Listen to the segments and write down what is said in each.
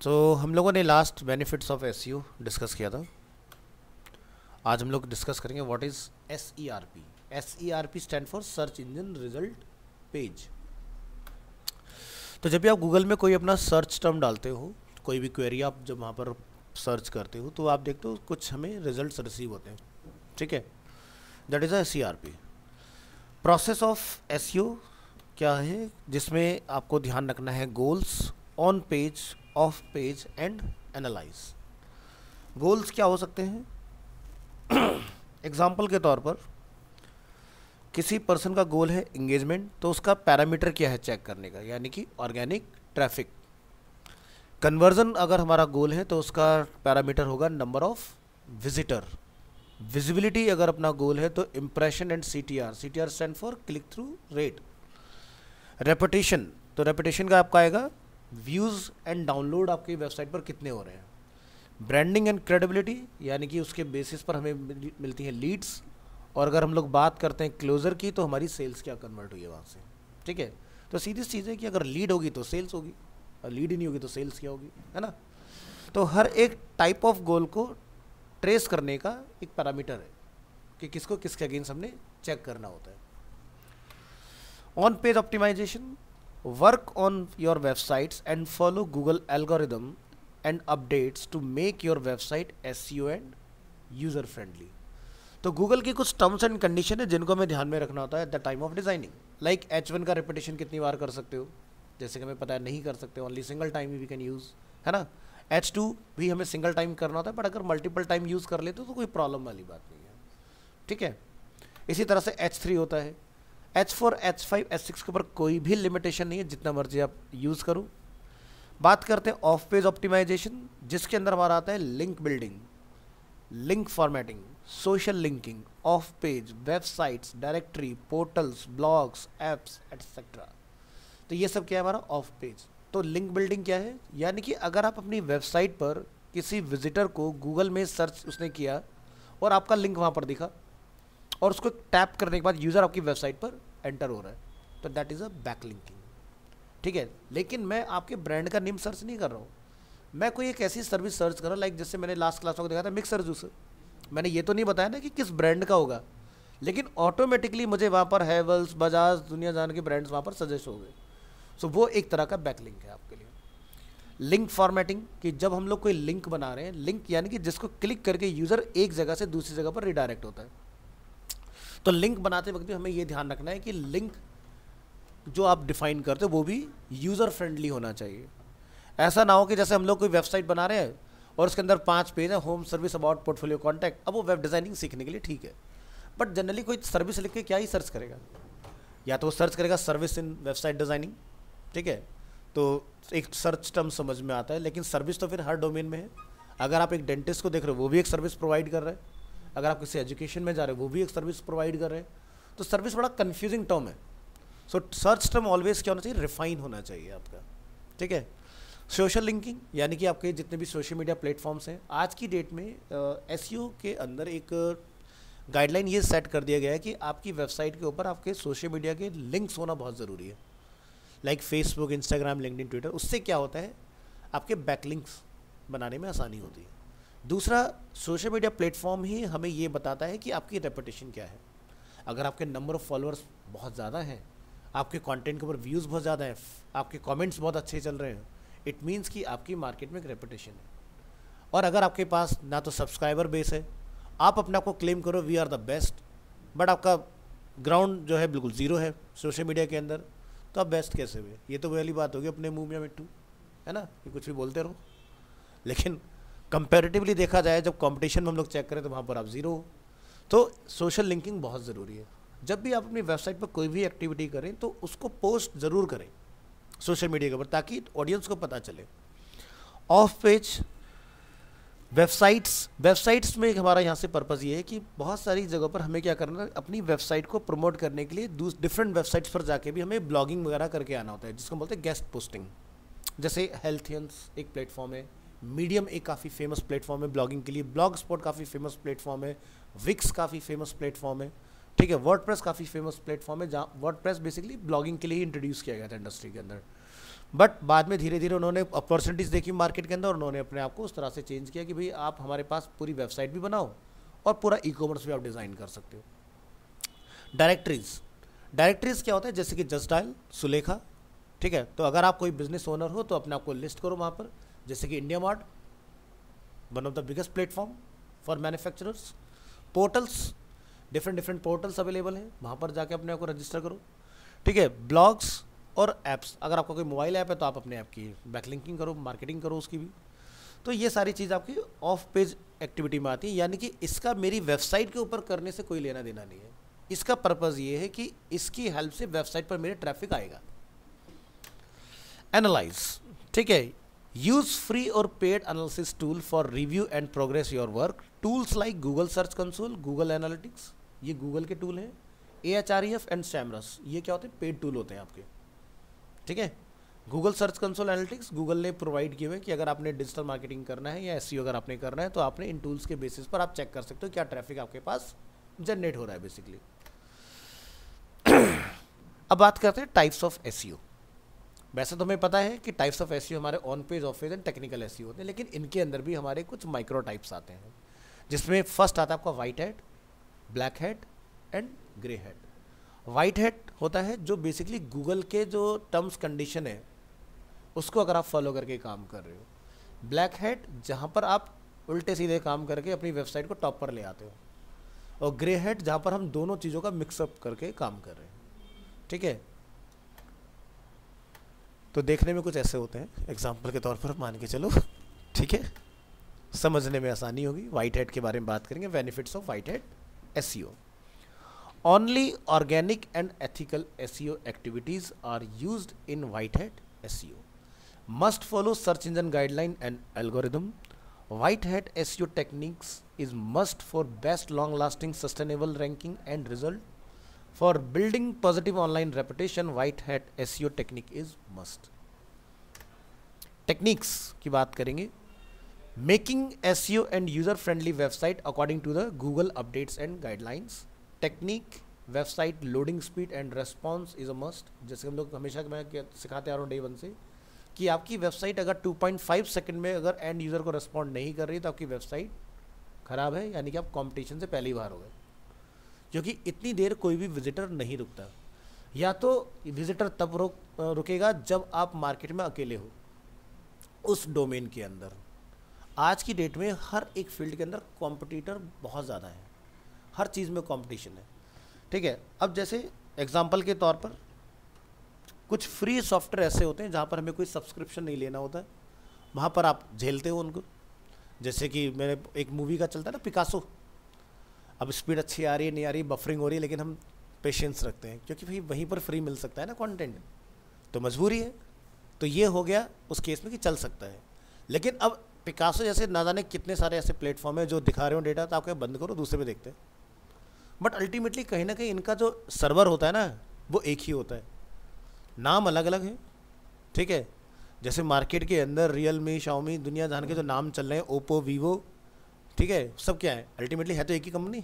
तो हम लोगों ने last benefits of SEO discuss किया था। आज हम लोग डिस्कस करेंगे what is SERP. SERP stand for search engine result page. तो जब भी आप गूगल में कोई अपना सर्च टर्म डालते हो, कोई भी क्वेरी आप जब वहाँ पर सर्च करते हो तो आप देखते हो कुछ हमें रिजल्ट्स रिसीव होते हैं, ठीक है। That is SERP. Process of SEO क्या है, जिसमें आपको ध्यान रखना है goals, on page, off page and analyse. Goals क्या हो सकते हैं? एग्जाम्पल के तौर पर किसी पर्सन का गोल है इंगेजमेंट, तो उसका पैरामीटर क्या है चेक करने का, यानी कि ऑर्गेनिक ट्रैफिक। कन्वर्जन अगर हमारा गोल है तो उसका पैरामीटर होगा नंबर ऑफ विजिटर। विजिबिलिटी अगर अपना गोल है तो impression and CTR. CTR stand for click through rate. Reputation, तो रेपुटेशन का आपका आएगा व्यूज़ एंड डाउनलोड आपकी वेबसाइट पर कितने हो रहे हैं। ब्रांडिंग एंड क्रेडिबिलिटी, यानी कि उसके बेसिस पर हमें मिलती है लीड्स। और अगर हम लोग बात करते हैं क्लोजर की, तो हमारी सेल्स क्या कन्वर्ट हुई है वहाँ से, ठीक है। तो सीधी चीज़ है कि अगर लीड होगी तो सेल्स होगी, और लीड ही नहीं होगी तो सेल्स क्या होगी, है ना। तो हर एक टाइप ऑफ गोल को ट्रेस करने का एक पैरामीटर है कि किसको किसके अगेंस्ट हमने चेक करना होता है। On page optimisation, work on your websites and follow Google algorithm and updates to make your website SEO and user friendly. तो गूगल की कुछ टर्म्स एंड कंडीशन है जिनको हमें ध्यान में रखना होता है at the time of designing. Like H1 का रिपीटेशन कितनी बार कर सकते हो, जैसे कि हमें पता है नहीं कर सकते, only single time we can use, है ना। H2 भी हमें सिंगल टाइम करना होता है, बट अगर मल्टीपल टाइम यूज़ कर लेते हो तो कोई प्रॉब्लम वाली बात नहीं है, ठीक है। इसी तरह से H3 होता है। H4, H5, H6 के ऊपर कोई भी लिमिटेशन नहीं है, जितना मर्जी आप यूज़ करो। बात करते हैं ऑफ पेज ऑप्टिमाइजेशन, जिसके अंदर हमारा आता है link building, link formatting, social linking, of page, websites, directory, portals, blogs, apps etcetera. तो ये सब क्या है हमारा ऑफ पेज। तो लिंक बिल्डिंग क्या है, यानी कि अगर आप अपनी वेबसाइट पर किसी विजिटर को गूगल में सर्च उसने किया और आपका लिंक वहाँ पर दिखा और उसको टैप करने के बाद यूज़र आपकी वेबसाइट पर एंटर हो रहा है, तो that is a back linking, ठीक है। लेकिन मैं आपके ब्रांड का नेम सर्च नहीं कर रहा हूँ, मैं कोई एक ऐसी सर्विस सर्च कर रहा हूँ, लाइक जैसे मैंने लास्ट क्लास में देखा था मिक्सर जूसर। मैंने ये तो नहीं बताया ना कि किस ब्रांड का होगा, लेकिन ऑटोमेटिकली मुझे वहाँ पर हैवेल्स, बजाज, दुनिया जान के ब्रांड्स वहाँ पर सजेस्ट हो गए। सो वो एक तरह का बैकलिंक है आपके लिए। लिंक फॉर्मेटिंग, कि जब हम लोग कोई लिंक बना रहे हैं, लिंक यानी कि जिसको क्लिक करके यूज़र एक जगह से दूसरी जगह पर रिडायरेक्ट होता है। तो लिंक बनाते वक्त भी हमें ये ध्यान रखना है कि लिंक जो आप डिफाइन करते हो वो भी यूज़र फ्रेंडली होना चाहिए। ऐसा ना हो कि जैसे हम लोग कोई वेबसाइट बना रहे हैं और उसके अंदर 5 पेज है, home service, about, portfolio, contact. अब वो वेब डिज़ाइनिंग सीखने के लिए ठीक है, बट जनरली कोई सर्विस लिख के क्या ही सर्च करेगा, या तो वो सर्च करेगा सर्विस इन वेबसाइट डिज़ाइनिंग, ठीक है। तो एक सर्च टर्म समझ में आता है, लेकिन सर्विस तो फिर हर डोमेन में है। अगर आप एक डेंटिस्ट को देख रहे हो वो भी एक सर्विस प्रोवाइड कर रहे हैं, अगर आप किसी एजुकेशन में जा रहे हो वो भी एक सर्विस प्रोवाइड कर रहे हैं। तो सर्विस बड़ा कन्फ्यूजिंग टर्म है। सो सर्च टर्म ऑलवेज क्या होना चाहिए, रिफाइन होना चाहिए आपका, ठीक है। सोशल लिंकिंग, यानी कि आपके जितने भी सोशल मीडिया प्लेटफॉर्म्स हैं, आज की डेट में एसईओ के अंदर एक गाइडलाइन ये सेट कर दिया गया है कि आपकी वेबसाइट के ऊपर आपके सोशल मीडिया के लिंक्स होना बहुत ज़रूरी है, like Facebook, Instagram, LinkedIn, Twitter. उससे क्या होता है, आपके बैकलिंक्स बनाने में आसानी होती है। दूसरा, सोशल मीडिया प्लेटफॉर्म ही हमें ये बताता है कि आपकी रेपुटेशन क्या है। अगर आपके नंबर ऑफ़ फॉलोअर्स बहुत ज़्यादा हैं, आपके कंटेंट के ऊपर व्यूज़ बहुत ज़्यादा हैं, आपके कमेंट्स बहुत अच्छे चल रहे हैं, इट मीन्स कि आपकी मार्केट में एक रेपुटेशन है। और अगर आपके पास ना तो सब्सक्राइबर बेस है, आप अपने आप को क्लेम करो we are the best, but आपका ग्राउंड जो है बिल्कुल ज़ीरो है सोशल मीडिया के अंदर, तो आप बेस्ट कैसे हुए? ये तो वाली बात होगी अपने मुँह में मिट्टू, है ना, कि कुछ भी बोलते रहो। लेकिन कंपैरेटिवली देखा जाए, जब कंपटीशन में हम लोग चेक करें तो वहाँ पर आप ज़ीरो हो। तो सोशल लिंकिंग बहुत ज़रूरी है। जब भी आप अपनी वेबसाइट पर कोई भी एक्टिविटी करें तो उसको पोस्ट ज़रूर करें सोशल मीडिया के ऊपर, ताकि ऑडियंस को पता चले। ऑफ पेज वेबसाइट्स में हमारा यहाँ से पर्पज़ ये है कि बहुत सारी जगहों पर हमें क्या करना है, अपनी वेबसाइट को प्रमोट करने के लिए डिफरेंट वेबसाइट्स पर जाके भी हमें ब्लॉगिंग वगैरह करके आना होता है, जिसको बोलते हैं गेस्ट पोस्टिंग। जैसे हेल्थियंस एक प्लेटफॉर्म है, मीडियम एक काफ़ी फेमस प्लेटफॉर्म है ब्लॉगिंग के लिए, ब्लॉग स्पॉट काफ़ी फेमस प्लेटफॉर्म है, विक्स काफ़ी फेमस प्लेटफॉर्म है, ठीक है। वर्डप्रेस काफ़ी फेमस प्लेटफॉर्म है, जहाँ वर्डप्रेस बेसिकली ब्लॉगिंग के लिए ही इंट्रोड्यूस किया गया था इंडस्ट्री के अंदर। बट बाद में धीरे धीरे उन्होंने अपॉर्चुनिटीज़ देखी मार्केट के अंदर, और उन्होंने अपने आप को उस तरह से चेंज किया कि भाई आप हमारे पास पूरी वेबसाइट भी बनाओ और पूरा ई कॉमर्स भी आप डिज़ाइन कर सकते हो। डायरेक्टरीज क्या होता है, जैसे कि जस्ट डायल, सुलेखा, ठीक है। तो अगर आप कोई बिजनेस ओनर हो तो अपने आप को लिस्ट करो वहाँ पर, जैसे कि India mart, one of the biggest platform for manufacturers. Portals, different portals available हैं, वहाँ पर जाके अपने आप को रजिस्टर करो, ठीक है। ब्लॉग्स और ऐप्स, अगर आपका कोई मोबाइल ऐप है तो आप अपने ऐप की बैकलिंकिंग करो, मार्केटिंग करो उसकी भी। तो ये सारी चीज़ आपकी ऑफ पेज एक्टिविटी में आती है, यानी कि इसका मेरी वेबसाइट के ऊपर करने से कोई लेना देना नहीं है। इसका पर्पज़ ये है कि इसकी हेल्प से वेबसाइट पर मेरे ट्रैफिक आएगा। एनालाइज, ठीक है, यूज फ्री और paid analysis tool for review and progress your work. Tools like Google search console, Google analytics, ये गूगल के टूल हैं। AHREF एंड सैमरस, ये क्या होते हैं, पेड टूल होते हैं आपके, ठीक है। Google search console analytics Google ने प्रोवाइड किए हुए कि अगर आपने डिजिटल मार्केटिंग करना है या SEO अगर आपने करना है तो आपने इन टूल्स के बेसिस पर आप चेक कर सकते हो क्या ट्रैफिक आपके पास जनरेट हो रहा है बेसिकली। अब बात करते हैं टाइप्स ऑफ SEO। वैसे तो हमें पता है कि टाइप्स ऑफ SEO हमारे on page, off page and technical SEO होते हैं, लेकिन इनके अंदर भी हमारे कुछ माइक्रो टाइप्स आते हैं, जिसमें फर्स्ट आता है आपका white hat, black hat and grey hat. White hat होता है जो बेसिकली गूगल के जो टर्म्स कंडीशन है उसको अगर आप फॉलो करके काम कर रहे हो। ब्लैक हैट जहाँ पर आप उल्टे सीधे काम करके अपनी वेबसाइट को टॉप पर ले आते हो, और ग्रे हैट जहाँ पर हम दोनों चीज़ों का मिक्सअप करके काम कर रहे हैं, ठीक है। तो देखने में कुछ ऐसे होते हैं, एग्जाम्पल के तौर पर मान के चलो, ठीक है, समझने में आसानी होगी। वाइट हैट के बारे में बात करेंगे, benefits of white hat SEO। Only organic and ethical SEO activities are used in white hat SEO. Must follow search engine guideline and algorithm. White hat SEO techniques is must for best long-lasting sustainable ranking and result. For building positive online reputation, white hat SEO technique is must. Techniques की बात करेंगे। Making SEO and user-friendly website according to the Google updates and guidelines. Technique, website loading speed and response is a must. जैसे हम लोग हमेशा मैं सिखाते आ रहा हूँ डे 1 से कि आपकी वेबसाइट अगर 2.5 सेकंड में अगर एंड यूज़र को रेस्पॉन्ड नहीं कर रही तो आपकी वेबसाइट ख़राब है, यानी कि आप कंपटीशन से पहले ही बाहर हो गए, क्योंकि इतनी देर कोई भी विजिटर नहीं रुकता। या तो विजिटर तब रुकेगा जब आप मार्केट में अकेले हो उस डोमेन के अंदर। आज की डेट में हर एक फील्ड के अंदर कॉम्पिटिटर बहुत ज़्यादा है, हर चीज़ में कंपटीशन है, ठीक है। अब जैसे एग्जांपल के तौर पर कुछ फ्री सॉफ्टवेयर ऐसे होते हैं जहाँ पर हमें कोई सब्सक्रिप्शन नहीं लेना होता है, वहाँ पर आप झेलते हो उनको। जैसे कि मैंने एक मूवी का चलता है ना पिकासो, अब स्पीड अच्छी आ रही है नहीं आ रही, बफरिंग हो रही है, लेकिन हम पेशेंस रखते हैं क्योंकि भाई वहीं पर फ्री मिल सकता है ना कंटेंट, तो मजबूरी है। तो ये हो गया उस केस में कि चल सकता है। लेकिन अब पिकासो जैसे ना जाने कितने सारे ऐसे प्लेटफॉर्म है जो दिखा रहे हो डेटा, तो आप क्या बंद करो, दूसरे पे देखते हैं। बट अल्टीमेटली कहीं ना कहीं इनका जो सर्वर होता है ना वो एक ही होता है, नाम अलग अलग है, ठीक है। जैसे मार्केट के अंदर रियलमी, शाओमी, दुनिया जान के जो नाम चल रहे हैं, ओप्पो, वीवो, ठीक है, सब क्या है, अल्टीमेटली है तो एक ही कंपनी।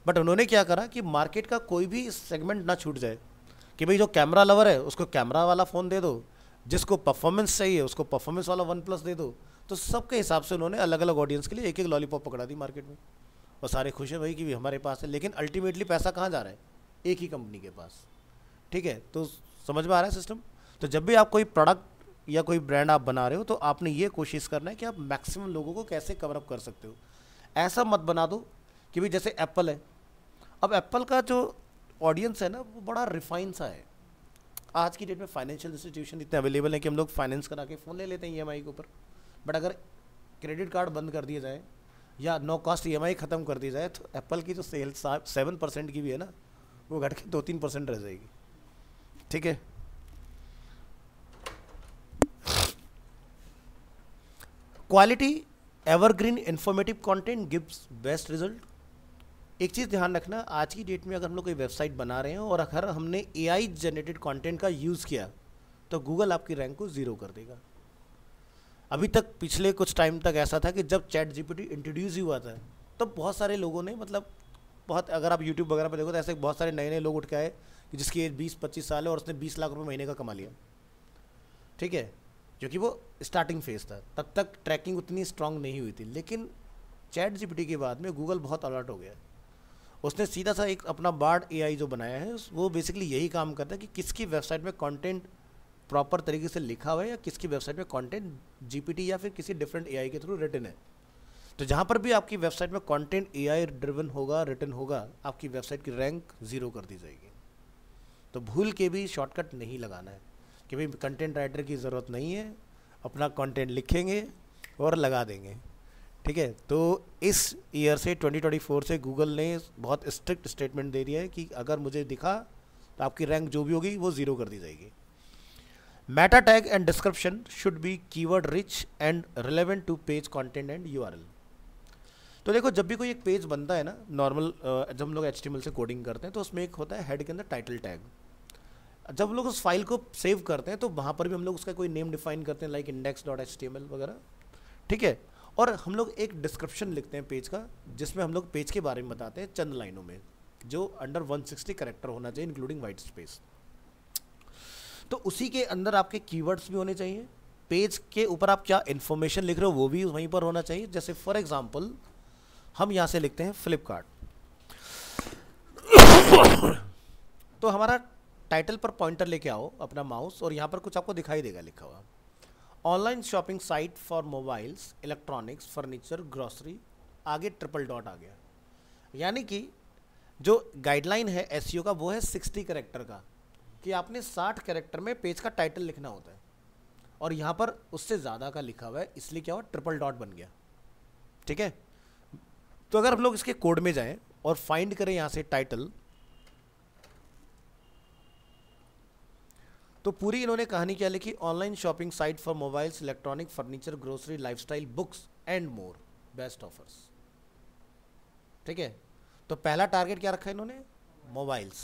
बट उन्होंने क्या करा कि मार्केट का कोई भी सेगमेंट ना छूट जाए, कि भाई जो कैमरा लवर है उसको कैमरा वाला फ़ोन दे दो, जिसको परफॉर्मेंस चाहिए उसको परफॉर्मेंस वाला OnePlus दे दो। तो सबके हिसाब से उन्होंने अलग अलग ऑडियंस के लिए एक एक लॉलीपॉप पकड़ा दी मार्केट में, और सारे खुश हैं भाई कि भी हमारे पास है। लेकिन अल्टीमेटली पैसा कहाँ जा रहा है, एक ही कंपनी के पास, ठीक है। तो समझ में आ रहा है सिस्टम। तो जब भी आप कोई प्रोडक्ट या कोई ब्रांड आप बना रहे हो तो आपने ये कोशिश करना है कि आप मैक्सिमम लोगों को कैसे कवरअप कर सकते हो। ऐसा मत बना दो कि भाई जैसे एप्पल है, अब एप्पल का जो ऑडियंस है ना वो बड़ा रिफाइन सा है। आज की डेट में फाइनेंशियल इंस्टीट्यूशन इतने अवेलेबल हैं कि हम लोग फाइनेंस करा के फ़ोन ले लेते हैं EMI के ऊपर। बट अगर क्रेडिट कार्ड बंद कर दिया जाए या नो कॉस्ट EMI ख़त्म कर दी जाए तो एप्पल की जो सेल्स 7% की भी है ना वो घट के 2-3% रह जाएगी, ठीक है। Quality evergreen informative content gives best result. एक चीज़ ध्यान रखना, आज की डेट में अगर हम लोग कोई वेबसाइट बना रहे हैं और अगर हमने AI जनरेटेड कंटेंट का यूज़ किया तो गूगल आपकी रैंक को 0 कर देगा। अभी तक पिछले कुछ टाइम तक ऐसा था कि जब ChatGPT इंट्रोड्यूस ही हुआ था तो बहुत सारे लोगों ने, मतलब बहुत, अगर आप YouTube वगैरह पर देखो तो ऐसे बहुत सारे नए नए लोग उठ के आए कि जिसकी एज 20-25 साल है और उसने 20 लाख रुपए महीने का कमा लिया, ठीक है, क्योंकि वो स्टार्टिंग फेज था, तब तक ट्रैकिंग उतनी स्ट्रांग नहीं हुई थी। लेकिन चैट जीपीटी के बाद में गूगल बहुत अलर्ट हो गया। उसने सीधा सा एक अपना बार्ड एआई जो बनाया है, वो बेसिकली यही काम करता है कि किसकी वेबसाइट में कंटेंट प्रॉपर तरीके से लिखा हुआ है या किसकी वेबसाइट में कंटेंट जीपीटी या फिर किसी डिफरेंट एआई के थ्रू रिटन है। तो जहाँ पर भी आपकी वेबसाइट में कंटेंट एआई ड्रिवन होगा, रिटन होगा, आपकी वेबसाइट की रैंक 0 कर दी जाएगी। तो भूल के भी शॉर्टकट नहीं लगाना है कि भाई कंटेंट राइटर की ज़रूरत नहीं है, अपना कंटेंट लिखेंगे और लगा देंगे। ठीक है, तो इस ईयर से 2024 से गूगल ने बहुत स्ट्रिक्ट स्टेटमेंट दे दिया है कि अगर मुझे दिखा तो आपकी रैंक जो भी होगी वो 0 कर दी जाएगी। Meta tag and description should be keyword rich and relevant to page content and URL. तो देखो, जब भी कोई एक पेज बनता है ना, नॉर्मल जब हम लोग HTML से कोडिंग करते हैं तो उसमें एक होता है हेड के अंदर टाइटल टैग। जब हम लोग उस फाइल को सेव करते हैं तो वहाँ पर भी हम लोग उसका कोई नेम डिफाइन करते हैं, लाइक index.html वगैरह। ठीक है, और हम लोग एक डिस्क्रिप्शन लिखते हैं पेज का, जिसमें हम लोग पेज के बारे में बताते हैं चंद लाइनों में, जो अंडर 160 कैरेक्टर होना चाहिए इंक्लूडिंग वाइट स्पेस। तो उसी के अंदर आपके कीवर्ड्स भी होने चाहिए, पेज के ऊपर आप क्या इन्फॉर्मेशन लिख रहे हो वो भी वहीं पर होना चाहिए। जैसे फॉर एग्जांपल हम यहाँ से लिखते हैं फ्लिपकार्ट, तो हमारा टाइटल पर पॉइंटर लेके आओ अपना माउस, और यहाँ पर कुछ आपको दिखाई देगा लिखा हुआ, online shopping site for mobiles, electronics, furniture, grocery, आगे ट्रिपल डॉट आ गया। यानी कि जो गाइडलाइन है एसईओ का वो है 60 कैरेक्टर का, कि आपने 60 कैरेक्टर में पेज का टाइटल लिखना होता है, और यहाँ पर उससे ज़्यादा का लिखा हुआ है, इसलिए क्या हुआ, ट्रिपल डॉट बन गया। ठीक है, तो अगर हम लोग इसके कोड में जाएं और फाइंड करें यहाँ से टाइटल, तो पूरी इन्होंने कहानी क्या लिखी, online shopping site for mobiles, electronic, furniture, grocery, lifestyle, books and more, best offers. ठीक है, तो पहला टारगेट क्या रखा इन्होंने, मोबाइल्स,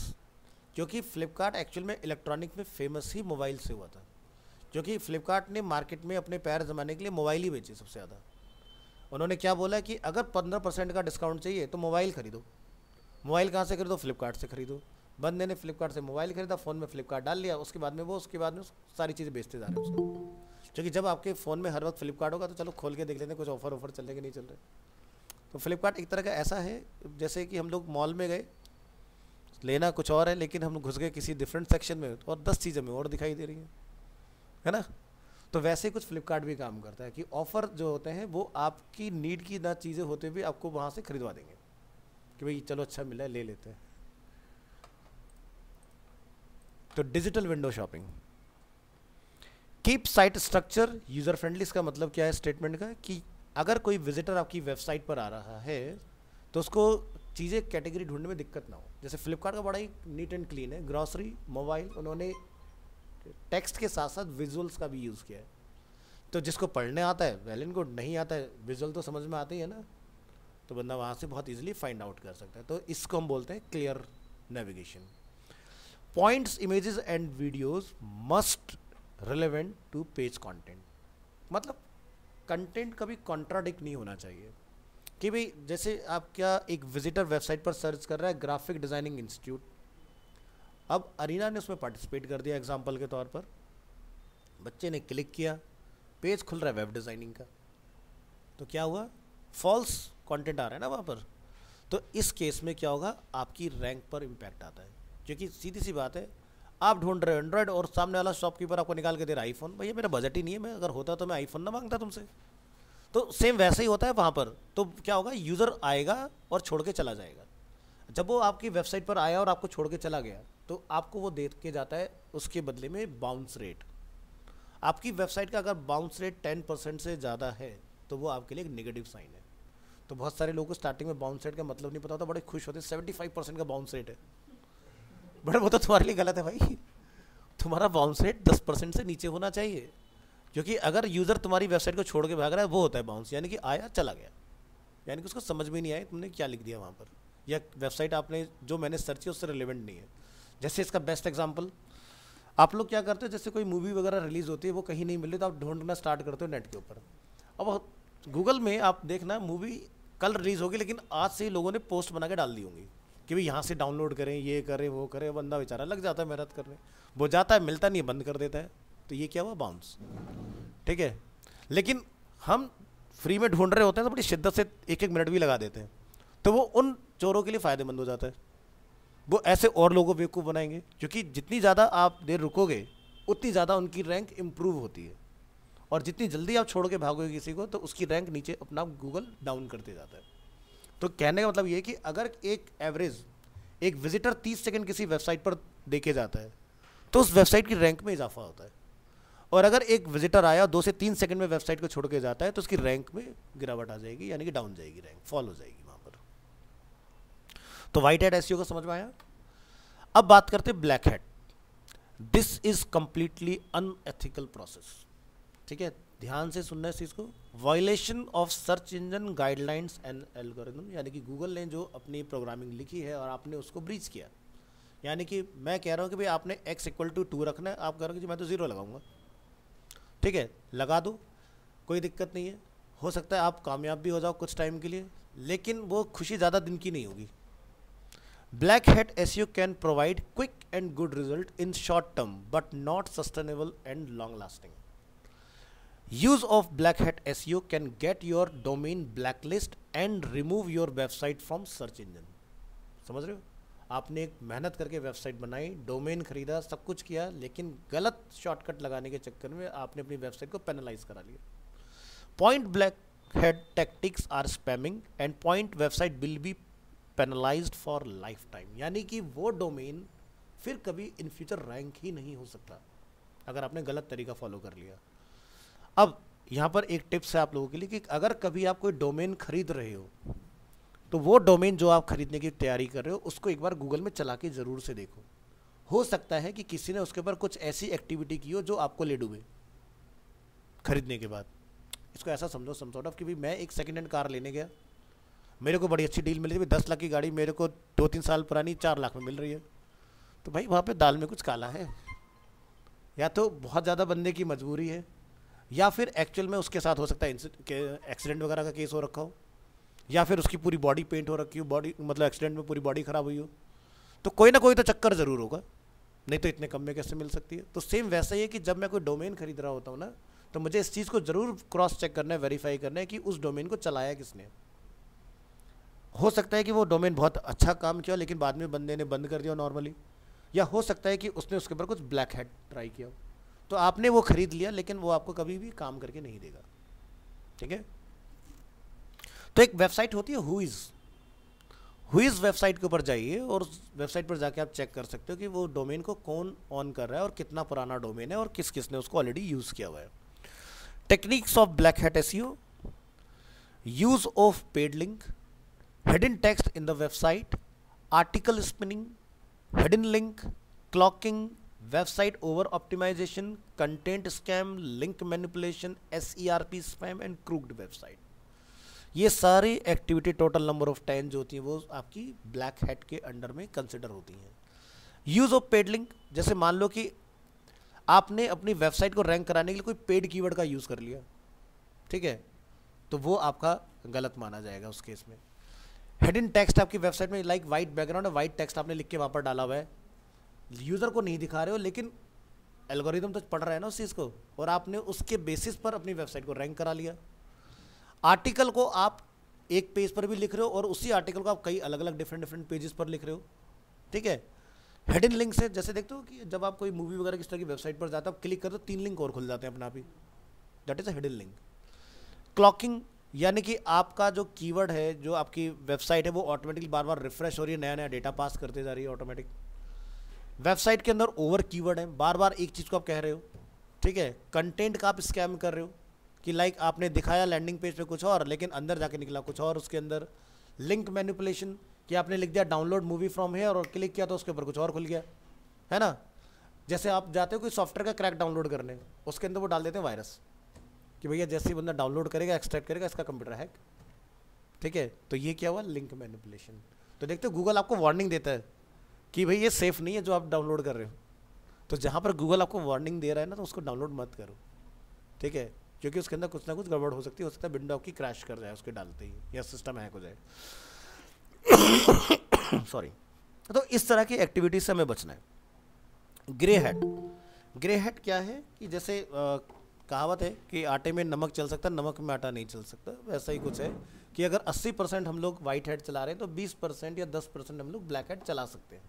क्योंकि फ्लिपकार्ट एक्चुअल में इलेक्ट्रॉनिक में फेमस ही मोबाइल से हुआ था, क्योंकि फ्लिपकार्ट ने मार्केट में अपने पैर जमाने के लिए मोबाइल ही बेचे सबसे ज़्यादा। उन्होंने क्या बोला कि अगर 15% का डिस्काउंट चाहिए तो मोबाइल खरीदो। मोबाइल कहाँ से खरीदो, फ्लिपकार्ट से खरीदो। बंदे ने फ्लिपकार्ट से मोबाइल खरीदा, फ़ोन में फ्लिपकार्ट डाल लिया, उसके बाद में सारी चीज़ें बेचते जा रहे हैं उसको। क्योंकि जब आपके फ़ोन में हर वक्त फ्लिपकार्ट होगा तो चलो खोल के देख लेते हैं कुछ ऑफर चल रहे कि नहीं चल रहे। तो फ्लिपकार्ट एक तरह का ऐसा है जैसे कि हम लोग मॉल में गए, लेना कुछ और है लेकिन हम घुस गए किसी डिफरेंट सेक्शन में और 10 चीज़ें में और दिखाई दे रही हैं, है ना। तो वैसे कुछ फ्लिपकार्ट भी काम करता है कि ऑफ़र जो होते हैं वो आपकी नीड की ना चीज़ें होते हुए आपको वहाँ से खरीदवा देंगे कि भाई चलो अच्छा मिला है ले लेते हैं। तो digital window shopping, keep site structure user friendly. इसका मतलब क्या है स्टेटमेंट का, कि अगर कोई विजिटर आपकी वेबसाइट पर आ रहा है तो उसको चीज़ें कैटेगरी ढूंढने में दिक्कत ना हो। जैसे फ्लिपकार्ट का बड़ा ही नीट एंड क्लीन है, ग्रॉसरी, मोबाइल, उन्होंने टेक्स्ट के साथ साथ विजुअल्स का भी यूज़ किया है। तो जिसको पढ़ने आता है वेल एंड गुड, नहीं आता है विजुअल तो समझ में आते ही है ना, तो बंदा वहाँ से बहुत इजीली फाइंड आउट कर सकता है। तो इसको हम बोलते हैं clear navigation. Points, images and videos must relevant to page content, मतलब कंटेंट कभी कॉन्ट्राडिक्ट नहीं होना चाहिए। कि भाई जैसे आप क्या एक विजिटर वेबसाइट पर सर्च कर रहा है ग्राफिक डिज़ाइनिंग इंस्टीट्यूट, अब अरीना ने उसमें पार्टिसिपेट कर दिया एग्जांपल के तौर पर, बच्चे ने क्लिक किया, पेज खुल रहा है वेब डिज़ाइनिंग का, तो क्या हुआ, फॉल्स कंटेंट आ रहा है ना वहाँ पर। तो इस केस में क्या होगा, आपकी रैंक पर इम्पैक्ट आता है, क्योंकि सीधी सी बात है, आप ढूंढ रहे हो एंड्रॉयड और सामने वाला शॉपकीपर आपको निकाल के दे रहा है आईफोन। भैया मेरा बजट ही नहीं है, मैं अगर होता तो मैं आईफोन ना मांगता तुमसे। तो सेम वैसे ही होता है वहाँ पर। तो क्या होगा, यूज़र आएगा और छोड़ के चला जाएगा। जब वो आपकी वेबसाइट पर आया और आपको छोड़ के चला गया तो आपको वो दे के जाता है उसके बदले में बाउंस रेट। आपकी वेबसाइट का अगर बाउंस रेट 10% से ज़्यादा है तो वो आपके लिए एक नेगेटिव साइन है। तो बहुत सारे लोगों को स्टार्टिंग में बाउंस रेट का मतलब नहीं पता होता, बड़े खुश होते, 75% का बाउंस रेट है, बड़े वो तो तुम्हारे लिए गलत है भाई। तुम्हारा बाउंस रेट 10% से नीचे होना चाहिए, क्योंकि अगर यूज़र तुम्हारी वेबसाइट को छोड़ के भाग रहा है वो होता है बाउंस, यानी कि आया चला गया, यानी कि उसको समझ में नहीं आया तुमने क्या लिख दिया वहाँ पर, या वेबसाइट आपने जो मैंने सर्च किया उससे रिलेवेंट नहीं है। जैसे इसका बेस्ट एग्जांपल, आप लोग क्या करते हो, जैसे कोई मूवी वगैरह रिलीज़ होती है वो कहीं नहीं मिल रही तो आप ढूंढना स्टार्ट करते हो नेट के ऊपर। अब गूगल में आप देखना मूवी कल रिलीज़ होगी लेकिन आज से ही लोगों ने पोस्ट बना के डाल दी होंगी कि भाई यहाँ से डाउनलोड करें, ये करें वो करें। बंदा बेचारा लग जाता है मेहनत करने, वो जाता है मिलता नहीं है, बंद कर देता है। तो ये क्या हुआ, बाउंस। ठीक है, लेकिन हम फ्री में ढूंढ रहे होते हैं तो बड़ी शिद्दत से एक एक मिनट भी लगा देते हैं, तो वो उन चोरों के लिए फ़ायदेमंद हो जाता है। वो ऐसे और लोगों को बेवकूफ़ बनाएंगे, क्योंकि जितनी ज़्यादा आप देर रुकोगे उतनी ज़्यादा उनकी रैंक इम्प्रूव होती है, और जितनी जल्दी आप छोड़ के भागोगे किसी को तो उसकी रैंक नीचे अपना गूगल डाउन करते जाता है। तो कहने का मतलब ये कि अगर एक एवरेज एक विजिटर 30 सेकंड किसी वेबसाइट पर देखे जाता है तो उस वेबसाइट की रैंक में इजाफा होता है, और अगर एक विजिटर आया 2 से 3 सेकंड में वेबसाइट को छोड़ के जाता है तो उसकी रैंक में गिरावट आ जाएगी, यानी कि डाउन जाएगी, रैंक फॉल हो जाएगी वहाँ पर। तो व्हाइट हैट एसईओ का समझ में आया। अब बात करते हैं black hat. This is completely unethical process. ठीक है, ध्यान से सुनना इस चीज़ को। Violation of search engine guidelines and algorithm, यानी कि गूगल ने जो अपनी प्रोग्रामिंग लिखी है और आपने उसको ब्रीच किया। यानी कि मैं कह रहा हूँ कि भाई आपने x = 2 रखना है, आप कह रहे हो कि मैं तो 0 लगाऊंगा। ठीक है, लगा दो, कोई दिक्कत नहीं है, हो सकता है आप कामयाब भी हो जाओ कुछ टाइम के लिए, लेकिन वो खुशी ज़्यादा दिन की नहीं होगी। Black hat SEO can provide quick and good result in short term but not sustainable and long lasting. Use of black hat SEO can get your domain blacklist and remove your website from search engine. समझ रहे हो, आपने एक मेहनत करके website बनाई, domain खरीदा, सब कुछ किया, लेकिन गलत शॉर्टकट लगाने के चक्कर में आपने अपनी वेबसाइट को पेनलाइज करा लिया। Point black hat tactics are spamming and point website will be penalised for lifetime, यानी कि वो डोमेन फिर कभी इन फ्यूचर रैंक ही नहीं हो सकता अगर आपने गलत तरीका फॉलो कर लिया। अब यहाँ पर एक टिप्स है आप लोगों के लिए कि अगर कभी आप कोई डोमेन खरीद रहे हो तो वो डोमेन जो आप खरीदने की तैयारी कर रहे हो उसको एक बार गूगल में चला के ज़रूर से देखो। हो सकता है कि किसी ने उसके ऊपर कुछ ऐसी एक्टिविटी की हो जो आपको ले डूबे खरीदने के बाद। इसको ऐसा समझो सम सॉर्ट ऑफ कि भाई मैं एक सेकेंड हैंड कार लेने गया, मेरे को बड़ी अच्छी डील मिली थी, 10 लाख की गाड़ी मेरे को 2-3 साल पुरानी 4 लाख में मिल रही है, तो भाई वहाँ पे दाल में कुछ काला है, या तो बहुत ज़्यादा बंदे की मजबूरी है, या फिर एक्चुअल में उसके साथ हो सकता है एक्सीडेंट वगैरह का केस हो रखा हो, या फिर उसकी पूरी बॉडी पेंट हो रखी हो, बॉडी मतलब एक्सीडेंट में पूरी बॉडी ख़राब हुई हो, तो कोई ना कोई तो चक्कर ज़रूर होगा, नहीं तो इतने कम में कैसे मिल सकती है। तो सेम वैसा ही है कि जब मैं कोई डोमेन खरीद रहा होता हूँ ना, तो मुझे इस चीज़ को ज़रूर क्रॉस चेक करना है, वेरीफाई करना है कि उस डोमेन को चलाया किसने। हो सकता है कि वो डोमेन बहुत अच्छा काम किया लेकिन बाद में बंदे ने बंद कर दिया नॉर्मली, या हो सकता है कि उसने उसके ऊपर कुछ ब्लैक हैट ट्राई किया, तो आपने वो खरीद लिया लेकिन वो आपको कभी भी काम करके नहीं देगा। ठीक है, तो एक वेबसाइट होती है हुईज वेबसाइट के ऊपर जाइए और उस वेबसाइट पर जाके आप चेक कर सकते हो कि वो डोमेन को कौन ऑन कर रहा है और कितना पुराना डोमेन है और किस किस ने उसको ऑलरेडी यूज़ किया हुआ है। Techniques of black hat SEO: use of paid link, hidden text in the website, article spinning, hidden link, cloaking, website over optimisation, content scam, link manipulation, SERP spam and crooked website. ये सारी activity total number of 10 जो होती हैं वो आपकी black hat के under में consider होती हैं। यूज़ ऑफ पेड लिंक, जैसे मान लो कि आपने अपनी वेबसाइट को रैंक कराने के लिए कोई पेड कीवर्ड का यूज़ कर लिया, ठीक है, तो वो आपका गलत माना जाएगा उस केस में। हिडन टेक्स्ट आपकी वेबसाइट में लाइक वाइट बैकग्राउंड है, वाइट टेक्स्ट आपने लिख के वहाँ पर डाला हुआ है, यूज़र को नहीं दिखा रहे हो लेकिन एल्गोरिदम तो पढ़ रहा है ना उस चीज़ को, और आपने उसके बेसिस पर अपनी वेबसाइट को रैंक करा लिया। आर्टिकल को आप एक पेज पर भी लिख रहे हो और उसी आर्टिकल को आप कई अलग अलग डिफरेंट पेजेस पर लिख रहे हो। ठीक है, हिडन लिंक से जैसे देखते हो कि जब आप कोई मूवी वगैरह किस तरह की वेबसाइट पर जाते हो, आप क्लिक करते हो 3 लिंक और खुल जाते हैं अपने आप ही, that is a hidden link. Cloaking, यानी कि आपका जो कीवर्ड है, जो आपकी वेबसाइट है, वो ऑटोमेटिकली बार बार रिफ्रेश हो रही है, नया नया डेटा पास करते जा रही है ऑटोमेटिक। वेबसाइट के अंदर ओवर कीवर्ड है, बार बार एक चीज़ को आप कह रहे हो। ठीक है, कंटेंट का आप स्कैम कर रहे हो कि लाइक आपने दिखाया लैंडिंग पेज पे कुछ और लेकिन अंदर जाके निकला कुछ और उसके अंदर। लिंक मैनिपुलेशन, कि आपने लिख दिया डाउनलोड मूवी फ्रॉम हेयर और क्लिक किया तो उसके ऊपर कुछ और खुल गया, है ना। जैसे आप जाते हो कोई सॉफ्टवेयर का क्रैक डाउनलोड करने, उसके अंदर वो डाल देते हैं वायरस कि भैया जैसे ही बंदा डाउनलोड करेगा, एक्सट्रैक्ट करेगा, इसका कंप्यूटर हैक। ठीक है, तो ये क्या हुआ, लिंक मैनिपुलेशन। तो देखते हो गूगल आपको वार्निंग देता है कि भाई ये सेफ़ नहीं है जो आप डाउनलोड कर रहे हो। तो जहाँ पर गूगल आपको वार्निंग दे रहा है ना, तो उसको डाउनलोड मत करो। ठीक है, क्योंकि उसके अंदर कुछ ना कुछ गड़बड़ हो सकती है, हो सकता है विंडो आपकी क्रैश कर जाए उसके डालते ही, या सिस्टम हैक हो जाए। सॉरी। तो इस तरह की एक्टिविटीज से हमें बचना है। ग्रे हैट, ग्रे हेड क्या है कि जैसे कहावत है कि आटे में नमक चल सकता है, नमक में आटा नहीं चल सकता, वैसा ही कुछ है कि अगर 80% हम लोग वाइट हेड चला रहे हैं तो 20% या 10% हम लोग ब्लैक हेड चला सकते हैं।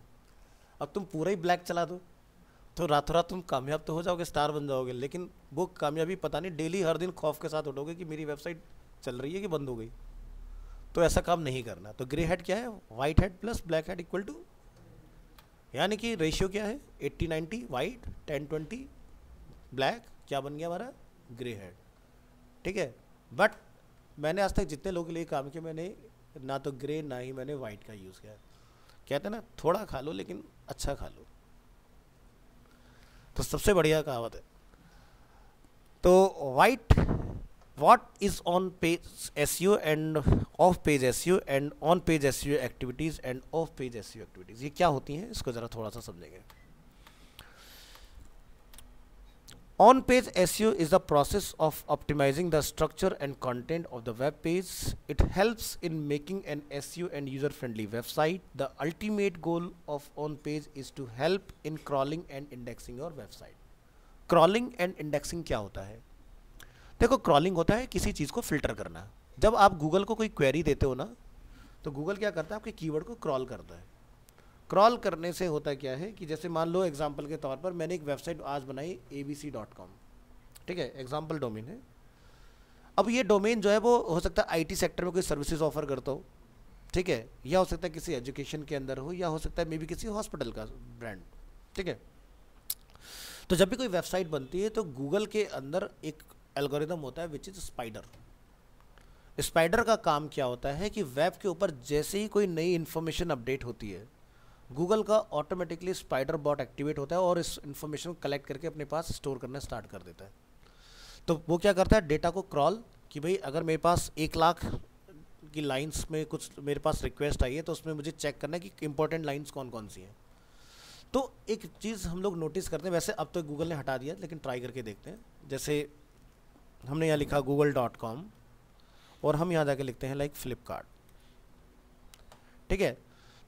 अब तुम पूरा ही ब्लैक चला दो तो रातों रात तुम कामयाब तो हो जाओगे, स्टार बन जाओगे, लेकिन वो कामयाबी पता नहीं, डेली हर दिन खौफ के साथ उठोगे कि मेरी वेबसाइट चल रही है कि बंद हो गई। तो ऐसा काम नहीं करना। तो ग्रे हेड क्या है, white hat plus black hat equal to, यानी कि रेशियो क्या है 80-90 वाइट 10-20 ब्लैक, क्या बन गया हमारा ग्रे हेड। ठीक है, बट मैंने आज तक जितने लोगों के लिए काम किया मैंने ना तो ग्रे ना ही मैंने वाइट का यूज़ किया। कहते हैं ना थोड़ा खा लो लेकिन अच्छा खा लो, तो सबसे बढ़िया कहावत है। तो white what is on page SEO and off page SEO and on page SEO activities and off page SEO activities, ये क्या होती हैं इसको ज़रा थोड़ा सा समझेंगे। On page SEO is the process of optimizing the structure and content of the web page. It helps in making an SEO and user friendly website. The ultimate goal of on page is to help in crawling and indexing your website. Crawling and indexing क्या होता है? देखो, crawling होता है किसी चीज़ को filter करना। जब आप गूगल को कोई क्वेरी देते हो ना, तो गूगल क्या करता है, आपके कीवर्ड को क्रॉल करता है। क्रॉल करने से होता क्या है कि जैसे मान लो एग्जांपल के तौर पर मैंने एक वेबसाइट आज बनाई abc.com, ठीक है, एग्जांपल डोमेन है। अब ये डोमेन जो है वो हो सकता है IT सेक्टर में कोई सर्विसेज ऑफर करता हो, ठीक है, या हो सकता है किसी एजुकेशन के अंदर हो, या हो सकता है मे बी किसी हॉस्पिटल का ब्रांड, ठीक है। तो जब भी कोई वेबसाइट बनती है तो गूगल के अंदर एक एल्गोरिदम होता है विच इज स्पाइडर। स्पाइडर का काम क्या होता है कि वेब के ऊपर जैसे ही कोई नई इन्फॉर्मेशन अपडेट होती है, गूगल का ऑटोमेटिकली स्पाइडर बॉट एक्टिवेट होता है और इस इन्फॉर्मेशन को कलेक्ट करके अपने पास स्टोर करना स्टार्ट कर देता है। तो वो क्या करता है, डेटा को क्रॉल, कि भाई अगर मेरे पास 1 लाख की लाइंस में कुछ मेरे पास रिक्वेस्ट आई है तो उसमें मुझे चेक करना है कि इंपॉर्टेंट लाइंस कौन कौन सी हैं। तो एक चीज़ हम लोग नोटिस करते हैं, वैसे अब तो गूगल ने हटा दिया लेकिन ट्राई करके देखते हैं। जैसे हमने यहाँ लिखा google.com और हम यहाँ जाके लिखते हैं लाइक फ्लिपकार्ट, ठीक है।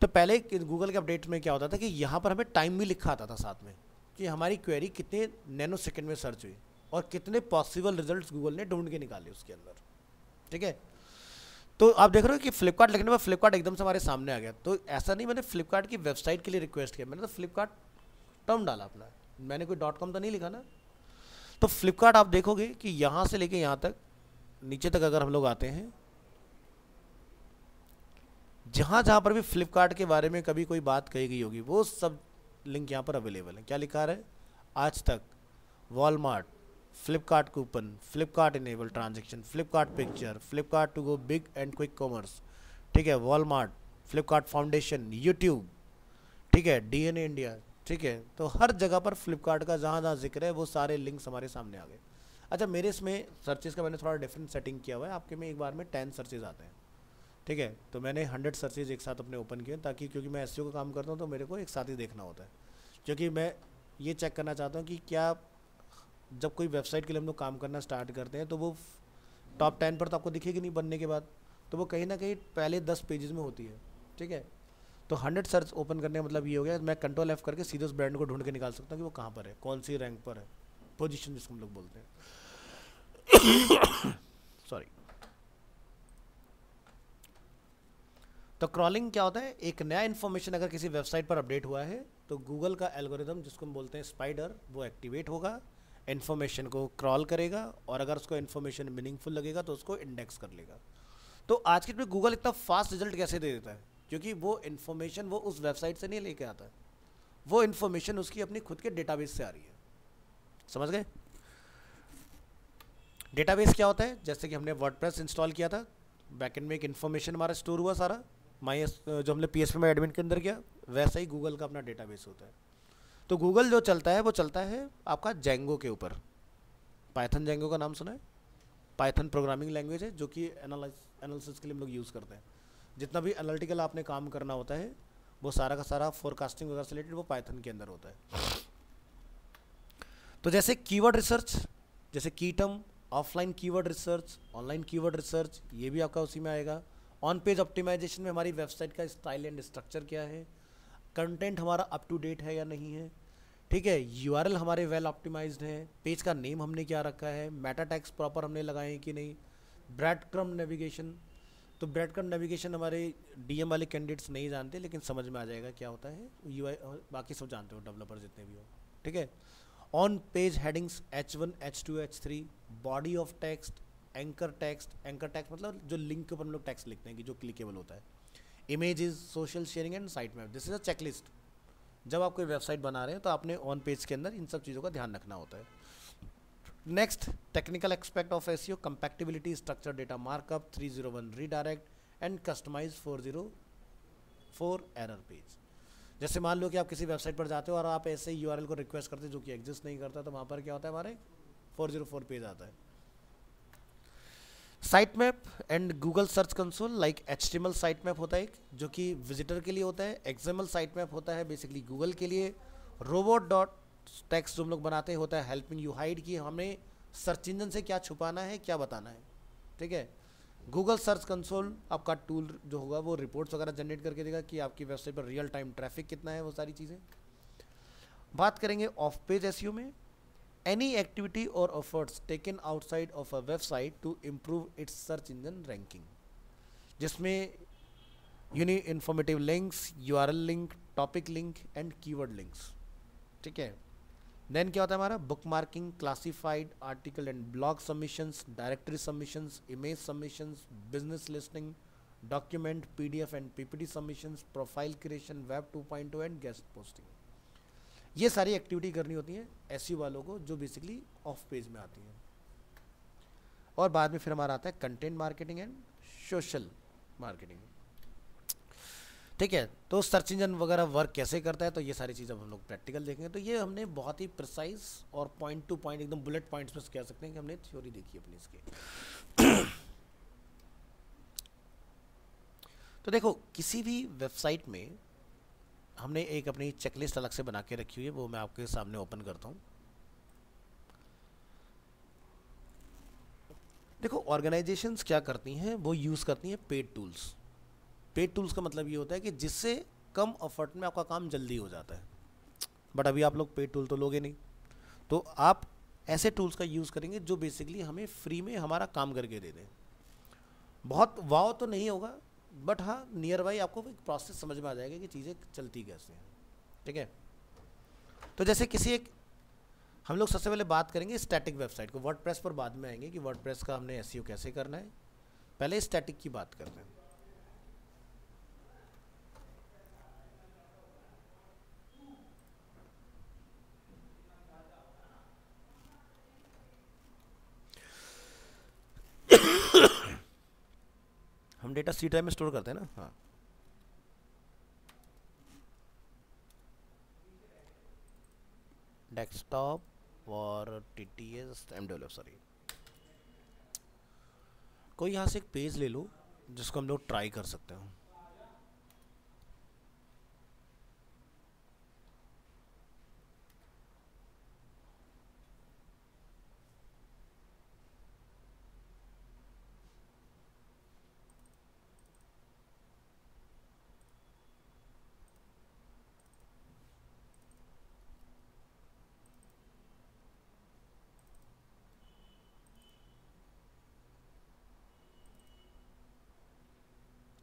तो पहले गूगल के अपडेट में क्या होता था कि यहाँ पर हमें टाइम भी लिखा आता था साथ में कि हमारी क्वेरी कितने नैनो सेकंड में सर्च हुई और कितने पॉसिबल रिजल्ट्स गूगल ने ढूंढ के निकाले उसके अंदर, ठीक है। तो आप देख रहे हो कि फ्लिपकार्ट लिखने में फ्लिपकार्ट एकदम से हमारे सामने आ गया। तो ऐसा नहीं मैंने फ्लिपकार्ट की वेबसाइट के लिए रिक्वेस्ट किया, मैंने तो फ्लिपकार्ट टर्म डाला अपना, मैंने कोई .com तो नहीं लिखा ना। तो फ्लिपकार्ट आप देखोगे कि यहाँ से लेके यहाँ तक नीचे तक अगर हम लोग आते हैं, जहाँ जहाँ पर भी फ्लिपकार्ट के बारे में कभी कोई बात कही गई होगी वो सब लिंक यहाँ पर अवेलेबल है। क्या लिखा है, आज तक, Walmart, Flipkart coupon, Flipkart enable transaction, Flipkart picture, Flipkart to go big and quick commerce, ठीक है, वॉलमार्ट, फ्लिपकार्ट फाउंडेशन, यूट्यूब, ठीक है, DNA इंडिया, ठीक है। तो हर जगह पर फ्लिपकार्ट का जहाँ जहाँ जिक्र है वो सारे लिंक्स हमारे सामने आ गए। अच्छा, मेरे इसमें सर्चेस का मैंने थोड़ा डिफरेंट सेटिंग किया हुआ है, आपके में एक बार में 10 सर्चेज आते हैं, ठीक है। तो मैंने 100 सर्चेज एक साथ अपने ओपन किए ताकि, क्योंकि मैं SEO का काम करता हूँ तो मेरे को एक साथ ही देखना होता है, क्योंकि मैं ये चेक करना चाहता हूँ कि क्या जब कोई वेबसाइट के लिए हम लोग काम करना स्टार्ट करते हैं तो वो टॉप 10 पर तो आपको दिखेगी नहीं बनने के बाद, तो वो कहीं ना कहीं पहले 10 पेजेस में होती है, ठीक है। तो 100 सर्च ओपन करने का मतलब ये हो गया, मैं Ctrl F करके सीधे उस ब्रांड को ढूंढ के निकाल सकता हूँ कि वो कहाँ पर है, कौन सी रैंक पर है, पोजीशन जिसको हम लोग बोलते हैं। सॉरी। तो क्रॉलिंग क्या होता है, एक नया इन्फॉर्मेशन अगर किसी वेबसाइट पर अपडेट हुआ है तो गूगल का एल्गोरिदम जिसको हम बोलते हैं स्पाइडर, वो एक्टिवेट होगा, इन्फॉर्मेशन को क्रॉल करेगा और अगर उसको इन्फॉर्मेशन मीनिंगफुल लगेगा तो उसको इंडेक्स कर लेगा। तो आज के डेट में गूगल इतना फास्ट रिजल्ट कैसे दे देता है, क्योंकि वो इन्फॉर्मेशन वो उस वेबसाइट से नहीं लेके आता है, वो इन्फॉर्मेशन उसकी अपनी खुद के डेटाबेस से आ रही है। समझ गए? डेटाबेस क्या होता है, जैसे कि हमने वर्डप्रेस इंस्टॉल किया था, बैकएंड में एक इन्फॉर्मेशन हमारा स्टोर हुआ सारा, जो हमने PHP में एडमिन के अंदर किया, वैसा ही गूगल का अपना डेटाबेस होता है। तो गूगल जो चलता है वो चलता है आपका जेंगो के ऊपर। पाइथन जेंगो का नाम सुना है? पाइथन प्रोग्रामिंग लैंग्वेज है जो कि एनालिसिस के लिए हम लोग यूज़ करते हैं। जितना भी एनालिटिकल आपने काम करना होता है वो सारा का सारा फोरकास्टिंग वगैरह से रिलेटेड वो पाइथन के अंदर होता है। तो जैसे कीवर्ड रिसर्च, जैसे कीटम, offline keyword research, online keyword research, ये भी आपका उसी में आएगा। ऑन पेज ऑप्टिमाइजेशन में हमारी वेबसाइट का स्टाइल एंड स्ट्रक्चर क्या है, कंटेंट हमारा अप टू डेट है या नहीं है, ठीक है, यूआरएल हमारे वेल ऑप्टिमाइज्ड हैं, पेज का नेम हमने क्या रखा है, मेटा टैग्स प्रॉपर हमने लगाए हैं कि नहीं, ब्रेड क्रम्ब नेविगेशन, तो ब्रेड क्रम्ब नेविगेशन हमारे डीएम वाले कैंडिडेट्स नहीं जानते, लेकिन समझ में आ जाएगा क्या होता है, यूआई बाकी सब जानते हो डेवलपर जितने भी हो। ठीक है, on page headings H1 H2 H3, body of text, anchor text मतलब जो लिंक के ऊपर हम लोग टेक्स्ट लिखते हैं कि जो क्लिकेबल होता है, images, social sharing and site map, this is a checklist. जब आप कोई वेबसाइट बना रहे हैं तो आपने ऑन पेज के अंदर इन सब चीज़ों का ध्यान रखना होता है। Next, technical expect of SEO, compatibility, structure data markup, 301 redirect and customise 404 error page. जैसे मान लो कि आप किसी वेबसाइट पर जाते हो और आप ऐसे यूआरएल को रिक्वेस्ट करते हो जो कि एग्जिस्ट नहीं करता, तो वहाँ पर क्या होता है, हमारे 404 पेज आता है। Site map and Google search console, like HTML site map होता है एक जो कि विजिटर के लिए होता है, XML साइट मैप होता है बेसिकली गूगल के लिए, रोबोट डॉट टेक्स्ट जो हम लोग बनाते हैं होता है हेल्पिंग यू हाइड, कि हमें सर्च इंजन से क्या छुपाना है क्या बताना है। ठीक है, गूगल सर्च कंसोल आपका टूल जो होगा वो रिपोर्ट्स वगैरह जनरेट करके देगा कि आपकी वेबसाइट पर रियल टाइम ट्रैफिक कितना है, वो सारी चीज़ें। बात करेंगे ऑफ पेज एसईओ में, any activity or efforts taken outside of a website to improve its search engine ranking, जिसमें unique informative links, URL link, topic link and keyword links. ठीक है, देन क्या होता है हमारा book marking, classified article and blog submissions, directory submissions, image submissions, business listing, document, PDF and PPT submissions, profile creation, web 2.0 and guest posting. ये सारी activity करनी होती है एसईओ वालों को जो बेसिकली ऑफ पेज में आती हैं। और बाद में फिर हमारा आता है content marketing and social marketing. ठीक है, तो सर्च इंजन वगैरह वर्क कैसे करता है, तो ये सारी चीज़ अब हम लोग प्रैक्टिकल देखेंगे। तो ये हमने बहुत ही प्रिसाइज और पॉइंट टू पॉइंट एकदम बुलेट पॉइंट्स में कह सकते हैं कि हमने थ्योरी देखी अपनी इसकी। तो देखो, किसी भी वेबसाइट में हमने एक अपनी चेकलिस्ट अलग से बना के रखी हुई है, वो मैं आपके सामने ओपन करता हूँ। देखो, ऑर्गेनाइजेशंस क्या करती हैं, वो यूज़ करती हैं पेड टूल्स। पेड टूल्स का मतलब ये होता है कि जिससे कम एफर्ट में आपका काम जल्दी हो जाता है। बट अभी आप लोग पेड टूल तो लोगे नहीं, तो आप ऐसे टूल्स का यूज़ करेंगे जो बेसिकली हमें फ्री में हमारा काम करके दे दें। बहुत वाव तो नहीं होगा, बट हाँ नियर बाई आपको एक प्रोसेस समझ में आ जाएगा कि चीज़ें चलती कैसे हैं। ठीक है, तो जैसे किसी एक हम लोग सबसे पहले बात करेंगे स्टैटिक वेबसाइट को, वर्डप्रेस पर बाद में आएंगे कि वर्डप्रेस का हमने एसईओ कैसे करना है, पहले स्टैटिक की बात करते हैं। हम डेटा सी ड्राइव में स्टोर करते हैं ना, हाँ। डेस्कटॉप और TTS MWF, सॉरी। कोई यहाँ से एक पेज ले लो जिसको हम लोग ट्राई कर सकते हो।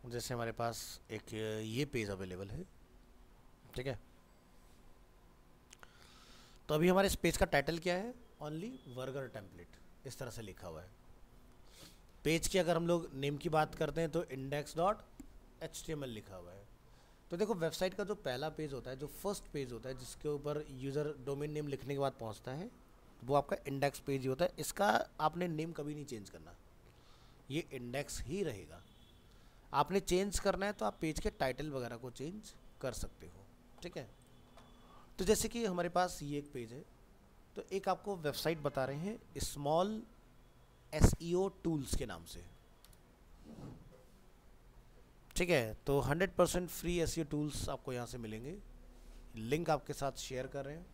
जैसे हमारे पास एक ये पेज अवेलेबल है। ठीक है, तो अभी हमारे इस पेज का टाइटल क्या है, ओनली वर्गर टेम्पलेट, इस तरह से लिखा हुआ है। पेज की अगर हम लोग नेम की बात करते हैं तो index.html लिखा हुआ है। तो देखो, वेबसाइट का जो पहला पेज होता है, जो फर्स्ट पेज होता है जिसके ऊपर यूज़र डोमेन नेम लिखने के बाद पहुंचता है, वो आपका इंडेक्स पेज ही होता है। इसका आपने नेम कभी नहीं चेंज करना, ये इंडेक्स ही रहेगा। आपने चेंज करना है तो आप पेज के टाइटल वगैरह को चेंज कर सकते हो। ठीक है, तो जैसे कि हमारे पास ये एक पेज है, तो एक आपको वेबसाइट बता रहे हैं स्मॉल SEO टूल्स के नाम से। ठीक है, तो 100% फ्री SEO टूल्स आपको यहाँ से मिलेंगे। लिंक आपके साथ शेयर कर रहे हैं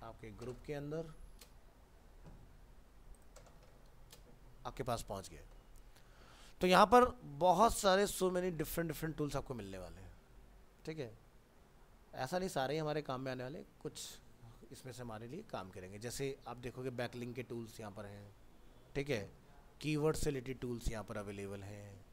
आपके ग्रुप के अंदर, आपके पास पहुँच गए। तो यहाँ पर बहुत सारे सो मेनी डिफरेंट टूल्स आपको मिलने वाले हैं। ठीक है, ऐसा नहीं सारे ही हमारे काम में आने वाले, कुछ इसमें से हमारे लिए काम करेंगे। जैसे आप देखोगे बैकलिंक के टूल्स यहाँ पर हैं, ठीक है, कीवर्ड से रिलेटेड टूल्स यहाँ पर अवेलेबल हैं,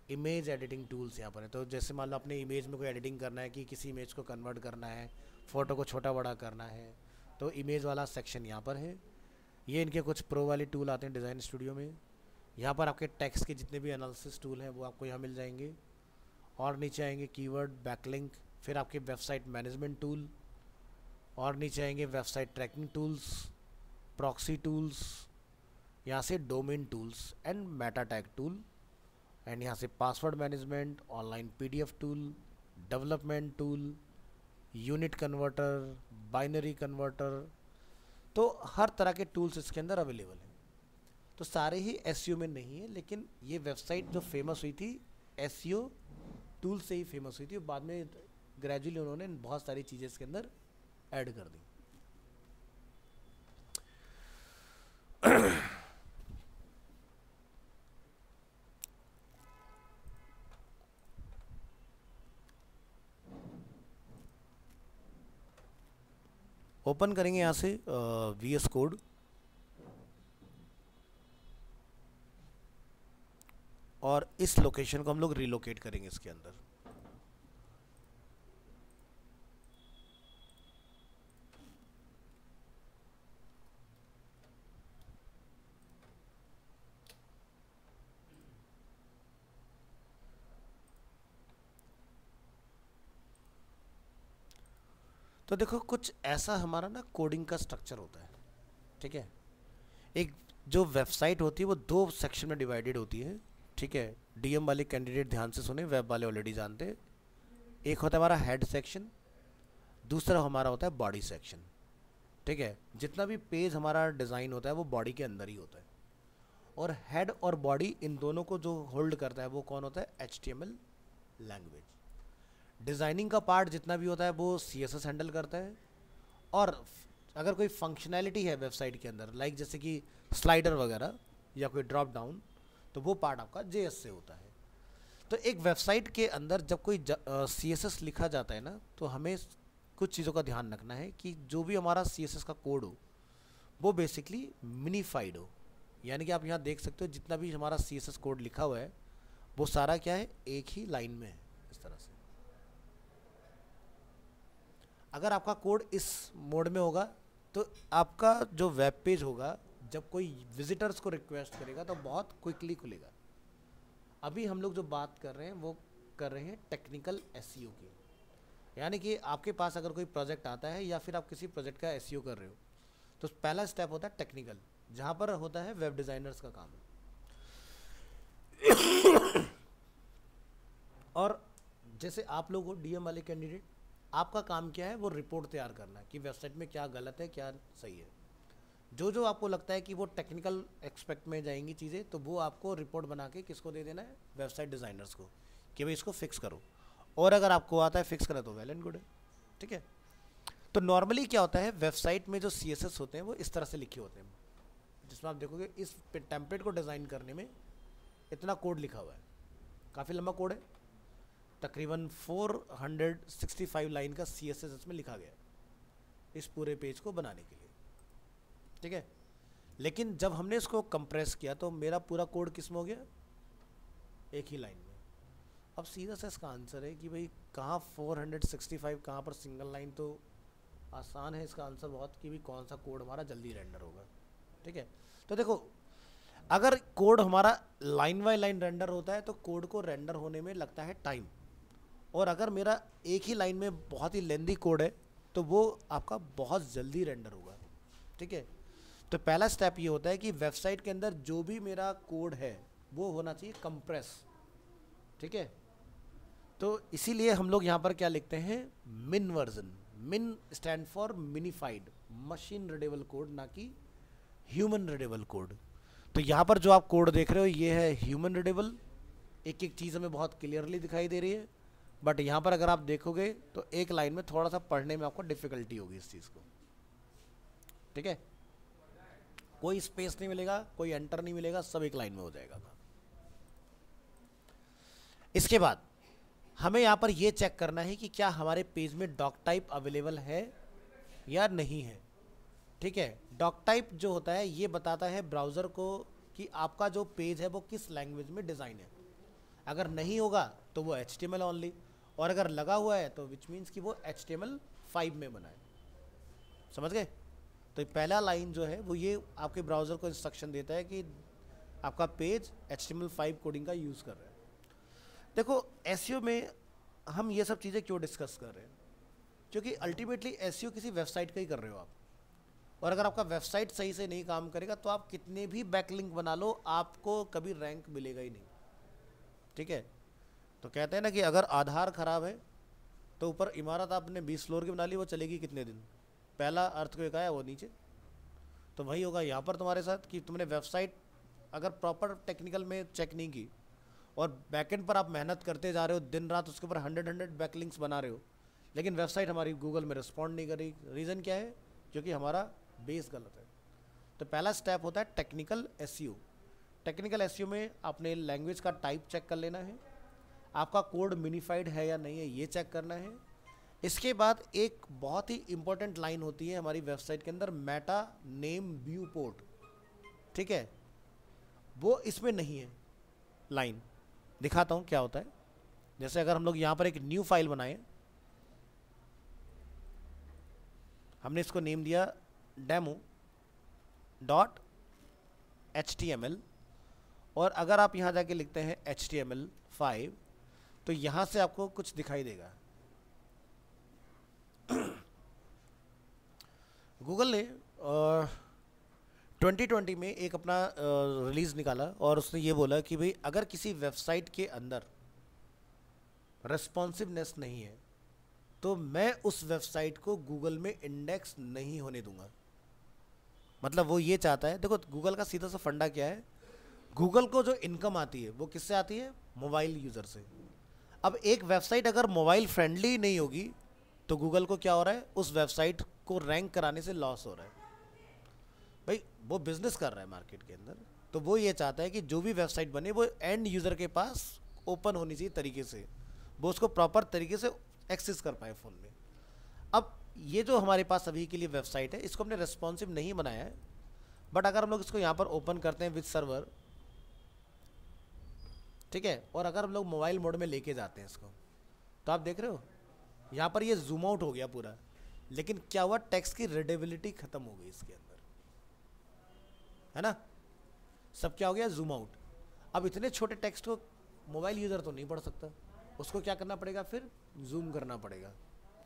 इमेज एडिटिंग टूल्स यहाँ पर है। तो जैसे मान लो अपने इमेज में कोई एडिटिंग करना है, कि किसी इमेज को कन्वर्ट करना है, फ़ोटो को छोटा बड़ा करना है, तो इमेज वाला सेक्शन यहाँ पर है। ये इनके कुछ प्रो वाले टूल आते हैं डिज़ाइन स्टूडियो में। यहाँ पर आपके टेक्स्ट के जितने भी एनालिसिस टूल हैं वो आपको यहाँ मिल जाएंगे। और नीचे आएंगे कीवर्ड, बैकलिंक, फिर आपके वेबसाइट मैनेजमेंट टूल, और नीचे आएंगे website tracking tools, proxy tools, यहाँ से domain tools and meta tag tool, and यहाँ से password management, online PDF tool, development tool, unit converter, binary converter. तो हर तरह के टूल्स इसके अंदर अवेलेबल हैं। तो सारे ही एसईओ में नहीं है, लेकिन ये वेबसाइट जो फेमस हुई थी एसईओ टूल से ही फेमस हुई थी, और बाद में ग्रेजुअली उन्होंने बहुत सारी चीज़ें इसके अंदर ऐड कर दी। ओपन करेंगे यहाँ से VS कोड, और इस लोकेशन को हम लोग रिलोकेट करेंगे इसके अंदर। तो देखो कुछ ऐसा हमारा ना कोडिंग का स्ट्रक्चर होता है, ठीक है। एक जो वेबसाइट होती है वो दो सेक्शन में डिवाइडेड होती है, ठीक है। डीएम वाले कैंडिडेट ध्यान से सुने, वेब वाले ऑलरेडी जानते हैं। एक होता है हमारा हेड सेक्शन, दूसरा हमारा होता है बॉडी सेक्शन, ठीक है। जितना भी पेज हमारा डिज़ाइन होता है वो बॉडी के अंदर ही होता है, और हेड और बॉडी इन दोनों को जो होल्ड करता है वो कौन होता है, HTML लैंग्वेज। डिज़ाइनिंग का पार्ट जितना भी होता है वो CSS हैंडल करता है, और अगर कोई फंक्शनैलिटी है वेबसाइट के अंदर, लाइक जैसे कि स्लाइडर वगैरह या कोई ड्रॉप डाउन, तो वो पार्ट आपका JS से होता है। तो एक वेबसाइट के अंदर जब कोई CSS लिखा जाता है ना, तो हमें कुछ चीज़ों का ध्यान रखना है कि जो भी हमारा CSS का कोड हो वो बेसिकली मिनीफाइड हो। यानी कि आप यहाँ देख सकते हो जितना भी हमारा CSS कोड लिखा हुआ है वो सारा क्या है, एक ही लाइन में है, इस तरह से। अगर आपका कोड इस मोड में होगा तो आपका जो वेब पेज होगा, जब कोई विजिटर्स को रिक्वेस्ट करेगा तो बहुत क्विकली खुलेगा। अभी हम लोग जो बात कर रहे हैं वो कर रहे हैं टेक्निकल एसईओ की, यानी कि आपके पास अगर कोई प्रोजेक्ट आता है या फिर आप किसी प्रोजेक्ट का एसईओ कर रहे हो, तो पहला स्टेप होता है टेक्निकल, जहाँ पर होता है वेब डिज़ाइनर्स का काम। और जैसे आप लोग हो डीएम वाले कैंडिडेट, आपका काम क्या है, वो रिपोर्ट तैयार करना है कि वेबसाइट में क्या गलत है क्या सही है। जो जो आपको लगता है कि वो टेक्निकल एक्सपेक्ट में जाएंगी चीज़ें, तो वो आपको रिपोर्ट बना के किसको दे देना है, वेबसाइट डिज़ाइनर्स को, कि भाई इसको फिक्स करो। और अगर आपको आता है फिक्स करा तो वेल एंड गुड है, ठीक है। तो नॉर्मली क्या होता है, वेबसाइट में जो CSS होते हैं वो इस तरह से लिखे होते हैं, जिसमें आप देखोगे इस टेम्पलेट को डिज़ाइन करने में इतना कोड लिखा हुआ है, काफ़ी लंबा कोड है, तकरीबन 465 लाइन का CSS इसमें लिखा गया है इस पूरे पेज को बनाने के लिए, ठीक है। लेकिन जब हमने इसको कंप्रेस किया तो मेरा पूरा कोड किस में हो गया, एक ही लाइन में। अब सीधा सा इसका आंसर है कि भाई कहाँ 465, कहाँ पर सिंगल लाइन, तो आसान है इसका आंसर बहुत, कि भाई कौन सा कोड हमारा जल्दी रेंडर होगा, ठीक है। तो देखो अगर कोड हमारा लाइन बाय लाइन रेंडर होता है तो कोड को रेंडर होने में लगता है टाइम, और अगर मेरा एक ही लाइन में बहुत ही लेंदी कोड है तो वो आपका बहुत जल्दी रेंडर होगा, ठीक है। तो पहला स्टेप ये होता है कि वेबसाइट के अंदर जो भी मेरा कोड है वो होना चाहिए कंप्रेस, ठीक है। तो इसीलिए हम लोग यहाँ पर क्या लिखते हैं, मिन वर्जन। मिन stand for minified, machine readable code, ना कि ह्यूमन रीडेबल कोड। तो यहाँ पर जो आप कोड देख रहे हो ये है ह्यूमन रीडेबल, एक एक चीज़ हमें बहुत क्लियरली दिखाई दे रही है। बट यहाँ पर अगर आप देखोगे तो एक लाइन में थोड़ा सा पढ़ने में आपको डिफ़िकल्टी होगी इस चीज़ को, ठीक है। कोई स्पेस नहीं मिलेगा, कोई एंटर नहीं मिलेगा, सब एक लाइन में हो जाएगा। इसके बाद हमें यहाँ पर ये चेक करना है कि क्या हमारे पेज में डॉक टाइप अवेलेबल है या नहीं है। ठीक है, डॉक टाइप जो होता है ये बताता है ब्राउज़र को कि आपका जो पेज है वो किस लैंग्वेज में डिज़ाइन है। अगर नहीं होगा तो वो HTML ओनली, और अगर लगा हुआ है तो विच मीन्स कि वो HTML5 में बना है। समझ गए? तो पहला लाइन जो है वो ये आपके ब्राउज़र को इंस्ट्रक्शन देता है कि आपका पेज HTML5 कोडिंग का यूज़ कर रहा है। देखो एसईओ में हम ये सब चीज़ें क्यों डिस्कस कर रहे हैं, क्योंकि अल्टीमेटली एसईओ किसी वेबसाइट का ही कर रहे हो आप, और अगर आपका वेबसाइट सही से नहीं काम करेगा तो आप कितने भी बैकलिंक बना लो आपको कभी रैंक मिलेगा ही नहीं। ठीक है, तो कहते हैं ना कि अगर आधार खराब है तो ऊपर इमारत आपने 20 फ्लोर की बना ली, वो चलेगी कितने दिन, पहला अर्थक्वेक आया वो नीचे। तो वही होगा यहाँ पर तुम्हारे साथ कि तुमने वेबसाइट अगर प्रॉपर टेक्निकल में चेक नहीं की और बैकएंड पर आप मेहनत करते जा रहे हो दिन रात, उसके ऊपर 100 बैकलिंक्स बना रहे हो, लेकिन वेबसाइट हमारी गूगल में रिस्पॉन्ड नहीं कर रही। रीज़न क्या है? क्योंकि हमारा बेस गलत है। तो पहला स्टेप होता है टेक्निकल एसईओ। टेक्निकल एसईओ में आपने लैंग्वेज का टाइप चेक कर लेना है, आपका कोड मिनिफाइड है या नहीं है ये चेक करना है। इसके बाद एक बहुत ही इंपॉर्टेंट लाइन होती है हमारी वेबसाइट के अंदर, मेटा नेम व्यू पोर्ट। ठीक है, वो इसमें नहीं है लाइन। दिखाता हूँ क्या होता है। जैसे अगर हम लोग यहाँ पर एक न्यू फाइल बनाएं, हमने इसको नेम दिया demo.html, और अगर आप यहाँ जाके लिखते हैं HTML5 तो यहाँ से आपको कुछ दिखाई देगा। गूगल ने 2020 में एक अपना रिलीज़ निकाला और उसने ये बोला कि भाई अगर किसी वेबसाइट के अंदर रेस्पॉन्सिवनेस नहीं है तो मैं उस वेबसाइट को गूगल में इंडेक्स नहीं होने दूंगा। मतलब वो ये चाहता है, देखो गूगल का सीधा सा फंडा क्या है, गूगल को जो इनकम आती है वो किससे आती है? मोबाइल यूज़र से। अब एक वेबसाइट अगर मोबाइल फ्रेंडली नहीं होगी तो गूगल को क्या हो रहा है? उस वेबसाइट को रैंक कराने से लॉस हो रहा है। भाई वो बिजनेस कर रहा है मार्केट के अंदर, तो वो ये चाहता है कि जो भी वेबसाइट बने वो एंड यूज़र के पास ओपन होनी चाहिए तरीके से, वो उसको प्रॉपर तरीके से एक्सेस कर पाए फ़ोन में। अब ये जो हमारे पास अभी के लिए वेबसाइट है इसको हमने रेस्पॉन्सिव नहीं बनाया है, बट अगर हम लोग इसको यहाँ पर ओपन करते हैं विद सर्वर, ठीक है, और अगर हम लोग मोबाइल मोड में लेके जाते हैं इसको, तो आप देख रहे हो यहाँ पर ये जूम आउट हो गया पूरा, लेकिन क्या हुआ? टेक्स्ट की रीडेबिलिटी खत्म हो गई इसके अंदर, है ना? सब क्या हो गया? Zoom out. अब इतने छोटे टेक्स्ट को मोबाइल यूज़र तो नहीं पढ़ सकता, उसको क्या करना पड़ेगा? फिर जूम करना पड़ेगा।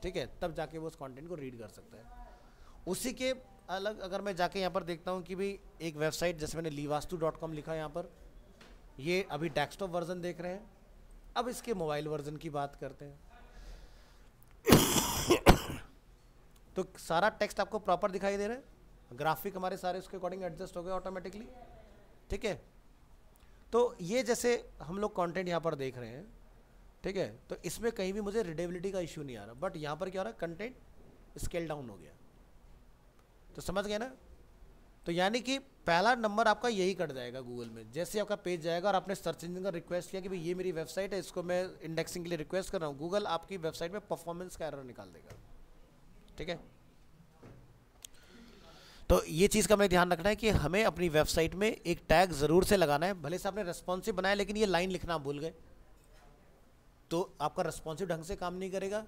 ठीक है, तब जाके वो उस कंटेंट को रीड कर सकता है। उसी के अलग अगर मैं जाके यहाँ पर देखता हूँ कि भाई एक वेबसाइट जैसे मैंने livastu.com लिखा है यहाँ पर, ये अभी डेस्कटॉप वर्जन देख रहे हैं। अब इसके मोबाइल वर्जन की बात करते हैं तो सारा टेक्स्ट आपको प्रॉपर दिखाई दे रहा है, ग्राफिक हमारे सारे उसके अकॉर्डिंग एडजस्ट हो गए ऑटोमेटिकली। ठीक है, तो ये जैसे हम लोग कंटेंट यहाँ पर देख रहे हैं, ठीक है, तो इसमें कहीं भी मुझे रीडेबिलिटी का इशू नहीं आ रहा, बट यहाँ पर क्या हो रहा है? कंटेंट स्केल डाउन हो गया। तो समझ गए ना? तो यानी कि पहला नंबर आपका यही कट जाएगा गूगल में। जैसे आपका पेज जाएगा और आपने सर्च इंजन का रिक्वेस्ट किया कि भाई ये मेरी वेबसाइट है, इसको मैं इंडेक्सिंग के लिए रिक्वेस्ट कर रहा हूँ, गूगल आपकी वेबसाइट में परफॉर्मेंस का एरर निकाल देगा। ठीक है, तो ये चीज़ का हमें ध्यान रखना है कि हमें अपनी वेबसाइट में एक टैग ज़रूर से लगाना है। भले से आपने रेस्पॉन्सिव बनाया लेकिन ये लाइन लिखना आप भूल गए तो आपका रेस्पॉन्सिव ढंग से काम नहीं करेगा।